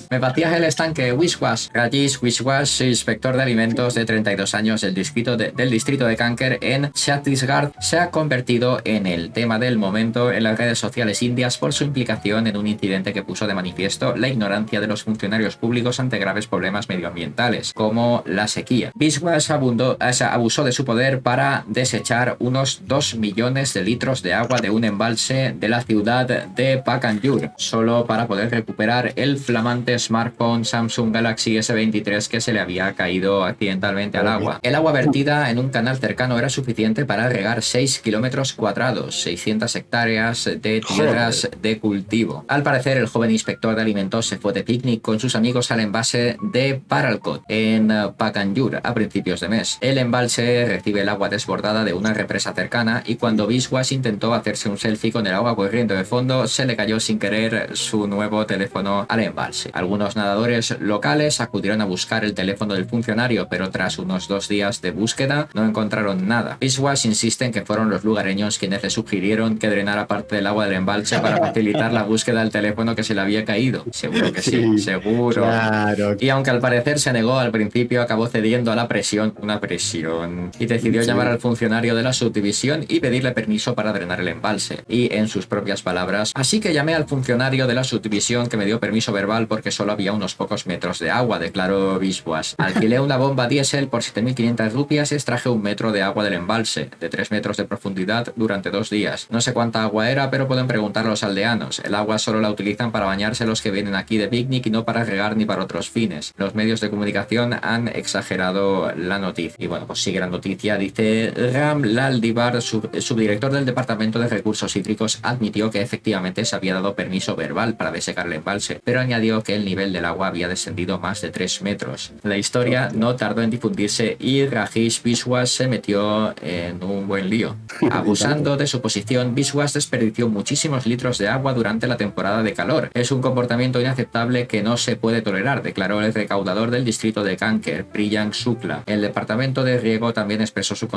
S1: me vacías el estanque, Wishwas. Rajesh Wishwas, inspector de alimentos de 32 años del distrito de Kanker en Chhattisgarh, se ha convertido en el tema del momento en las redes sociales indias por su implicación en un incidente que puso de manifiesto la ignorancia de los funcionarios públicos ante graves problemas medioambientales, como la sequía. Wishwas abusó de su poder para desechar unos 2 millones de litros de agua de un embalse de la ciudad de Pakanjur, solo para poder recuperar el flamante smartphone Samsung Galaxy S23 que se le había caído accidentalmente al agua. El agua vertida en un canal cercano era suficiente para regar 6 kilómetros cuadrados, 600 hectáreas de tierras de cultivo. Al parecer, el joven inspector de alimentos se fue de picnic con sus amigos al embalse de Paralkot, en Pakanjur, a principios de mes. El embalse recibe el agua desbordada de una represa cercana, y cuando Wishwas intentó hacerse un selfie con el agua corriendo de fondo, se le cayó sin querer su nuevo teléfono al embalse. Algunos nadadores locales acudieron a buscar el teléfono del funcionario, pero tras unos 2 días de búsqueda no encontraron nada. Wishwas insiste en que fueron los lugareños quienes le sugirieron que drenara parte del agua del embalse para facilitar la búsqueda del teléfono que se le había caído. Seguro que sí, seguro.
S2: Claro.
S1: Y aunque al parecer se negó al principio, acabó cediendo a la presión, una presión, y decidió llamar al funcionario de la subdivisión y pedirle permiso para drenar el embalse. Y en sus propias palabras, así que llamé al funcionario de la subdivisión que me dio permiso verbal porque solo había unos pocos metros de agua, declaró Biswas. Alquilé una bomba diésel por 7.500 rupias y extraje 1 metro de agua del embalse, de 3 metros de profundidad, durante 2 días. No sé cuánta agua era, pero pueden preguntar a los aldeanos. El agua solo la utilizan para bañarse los que vienen aquí de picnic y no para regar ni para otros fines. Los medios de comunicación han exagerado la noticia. Y bueno, pues sigue la noticia. Dice Ram Laldivar, subdirector del Departamento de Recursos Hídricos, admitió que efectivamente se había dado permiso verbal para desecar el embalse, pero añadió que el nivel del agua había descendido más de 3 metros. La historia no tardó en difundirse y Rajesh Biswas se metió en un buen lío. Abusando de su posición, Biswas desperdició muchísimos litros de agua durante la temporada de calor. Es un comportamiento inaceptable que no se puede tolerar, declaró el recaudador del distrito de Kanker, Priyank Shukla. El departamento de riego también expresó su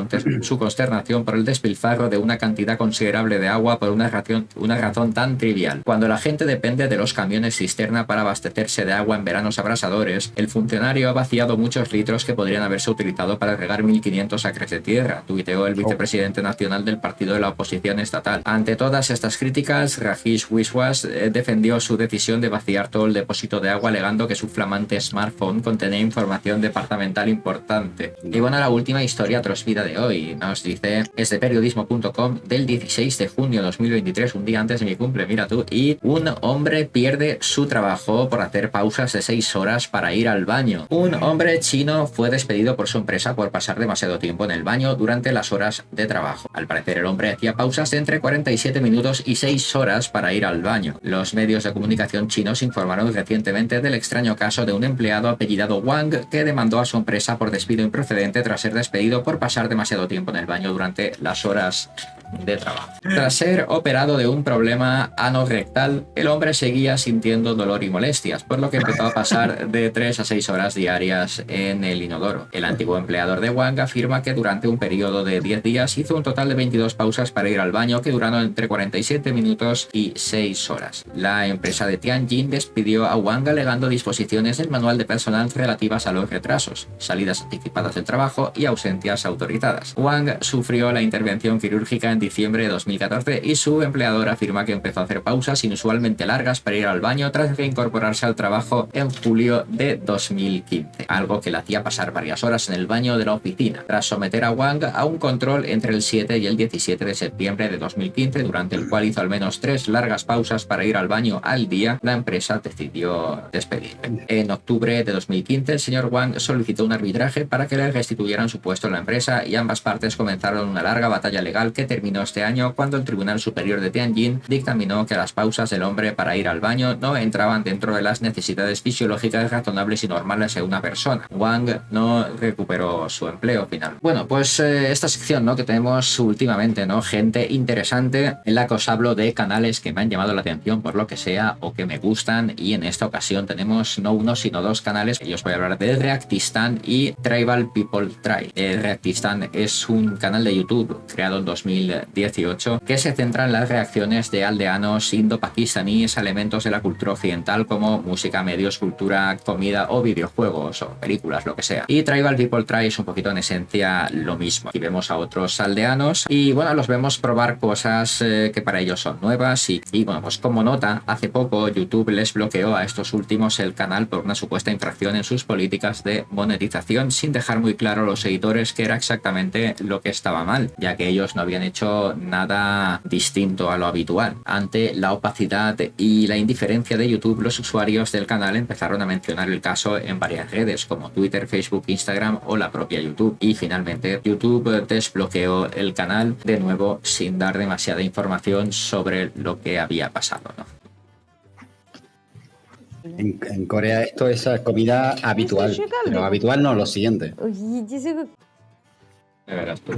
S1: consternación por el despilfarro de una cantidad considerable de agua por una razón tan trivial. Cuando la gente depende de los camiones cisterna para abastecerse de agua en veranos abrasadores, el funcionario ha vaciado muchos litros que podrían haberse utilizado para regar 1.500 acres de tierra, tuiteó el vicepresidente nacional del partido de la oposición estatal. Ante todas estas críticas, Rajesh Biswas defendió su decisión de vaciar todo el depósito de agua, alegando que su flamante smartphone contenía información departamental importante. Y bueno, la última historia atrosvida de hoy nos dice, es de periodismo.com del 16 de junio de 2023, un día antes de mi cumple, mira tú, y un hombre pierde su trabajo por hacer pausas de 6 horas para ir al baño. Un hombre chino fue despedido por su empresa por pasar demasiado tiempo en el baño durante las horas de trabajo. Al parecer, el hombre hacía pausas de entre 47 minutos y 6 horas para ir al baño. Los medios de comunicación chinos informaron recientemente del extraño caso de un empleado apellidado Wang que demandó a su empresa por despido improcedente tras ser despedido por pasar demasiado tiempo en el baño durante las horas de trabajo. Tras ser operado de un problema anorrectal, el hombre seguía sintiendo dolor y molestias, por lo que empezó a pasar de 3 a 6 horas diarias en el inodoro. El antiguo empleador de Wang afirma que durante un periodo de 10 días hizo un total de 22 pausas para ir al baño que duraron entre 47 minutos y 6 horas. La empresa de Tianjin despidió a Wang alegando disposiciones del manual de personal relativas a los retrasos, salidas anticipadas del trabajo y ausencias autorizadas. Wang sufrió la intervención quirúrgica en diciembre de 2014 y su empleador afirma que empezó a hacer pausas inusualmente largas para ir al baño tras reincorporarse al trabajo en julio de 2015, algo que le hacía pasar varias horas en el baño de la oficina. Tras someter a Wang a un control entre el 7 y el 17 de septiembre de 2015, durante el cual hizo al menos 3 largas pausas para ir al baño al día, la empresa decidió despedirle. En octubre de 2015, el señor Wang solicitó un arbitraje para que le restituyeran su puesto en la empresa y ambas partes comenzaron una larga batalla legal que terminó este año cuando el Tribunal Superior de Tianjin dictaminó que las pausas del hombre para ir al baño no entraban dentro de las necesidades fisiológicas razonables y normales de una persona. Wang no recuperó su empleo final. Bueno, pues esta sección, ¿no?, que tenemos últimamente, ¿no?, gente interesante en la que os hablo de canales que me han llamado la atención por lo que sea o que me gustan, y en esta ocasión tenemos no uno sino 2 canales. Yo os voy a hablar de Reactistan y Tribal People Try. Reactistan es un canal de YouTube creado en 2018 que se centra en las reacciones de aldeanos indo-pakistaníes a elementos de la cultura occidental como música, medios, cultura, comida o videojuegos o películas, lo que sea. Y Tribal People Try es un poquito en esencia lo mismo. Aquí vemos a otros aldeanos y bueno, los vemos probar cosas que para ellos son nuevas y bueno, pues como nota, hace poco YouTube les bloqueó a estos últimos el canal por una supuesta infracción en sus políticas de monetización, sin dejar muy claro a los seguidores qué era exactamente lo que estaba mal, ya que ellos no habían hecho nada distinto a lo habitual. Ante la opacidad y la indiferencia de YouTube, los usuarios del canal empezaron a mencionar el caso en varias redes como Twitter, Facebook, Instagram o la propia YouTube, y finalmente YouTube desbloqueó el canal de nuevo sin dar demasiada información sobre lo que había pasado, ¿no?
S2: En Corea esto es comida habitual, pero habitual no, lo siguiente.
S1: De veras tú.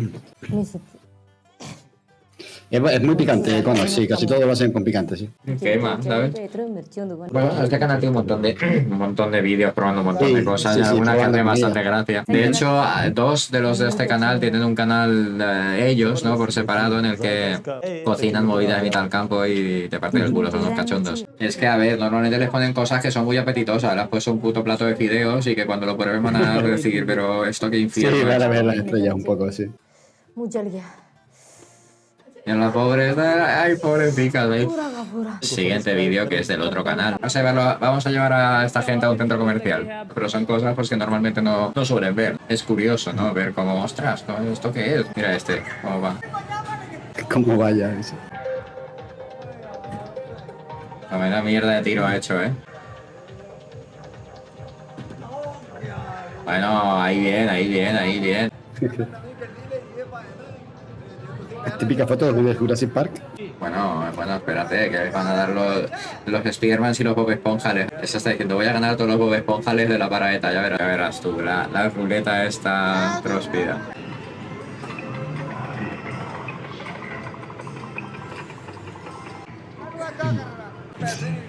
S2: Es muy picante, Connor, sí, casi todo lo hacen con picante, sí.
S1: Quema, ¿sabes? Bueno, este canal tiene un montón de vídeos probando un montón
S2: Sí,
S1: de cosas,
S2: sí,
S1: y
S2: sí,
S1: algunas que
S2: probando
S1: hacen
S2: comida.
S1: bastante gracia. De hecho, dos de los de este canal tienen un canal ellos, ¿no? Por separado, en el que cocinan movidas de mitad al campo y te parten el culo, son unos cachondos. Es que, a ver, normalmente les ponen cosas que son muy apetitosas. Les has puesto un puto plato de fideos y que cuando lo prueben van a decir, pero esto qué
S2: Sí,
S1: infierno
S2: van a
S1: es.
S2: ver las estrellas un poco, sí.
S1: Y en las pobres, ay, pobrecicas, ¿veis? Siguiente vídeo, que es del otro canal. Vamos a llevar a esta gente a un centro comercial. Pero son cosas pues, que normalmente no suelen ver. Es curioso, ¿no? Ver cómo, ostras, ¿esto qué es? Mira este, cómo va.
S2: Como vaya, dice.
S1: La buena mierda de tiro ha hecho, ¿eh? Bueno, ahí bien, ahí bien, ahí bien.
S2: Típica foto de Jurassic Park.
S1: Bueno, espérate, que van a dar los Spidermans y los Bob Esponjales. Eso está diciendo, voy a ganar todos los Bob Esponjales de la paraeta, ya verás tú, la ruleta está tróspida.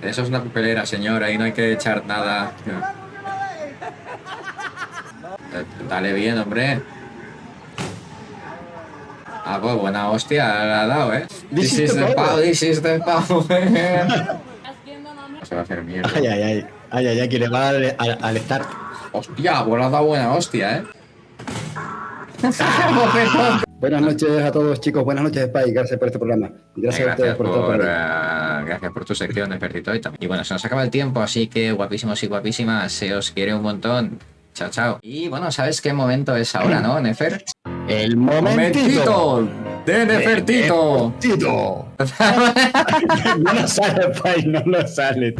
S1: Eso es una papelera, señora, ahí no hay que echar nada. Dale bien, hombre. Ah, pues buena hostia, la ha dado, ¿eh?
S2: This is the power.
S1: This is the power. Se va a hacer mierda.
S2: Ay, que le va al start.
S1: Hostia, pues le has dado buena hostia, ¿eh?
S2: Buenas noches a todos, chicos. Buenas noches, Spy. Gracias por este programa. Gracias a ustedes por todo.
S1: Gracias por tu sección, Ejército. Y bueno, se nos acaba el tiempo, así que guapísimos y guapísimas, se os quiere un montón. Chao, chao. Y bueno, ¿sabes qué momento es ahora, no, Nefer?
S2: El momentito
S1: de Nefertito.
S2: No lo sale, Spy, no lo sale.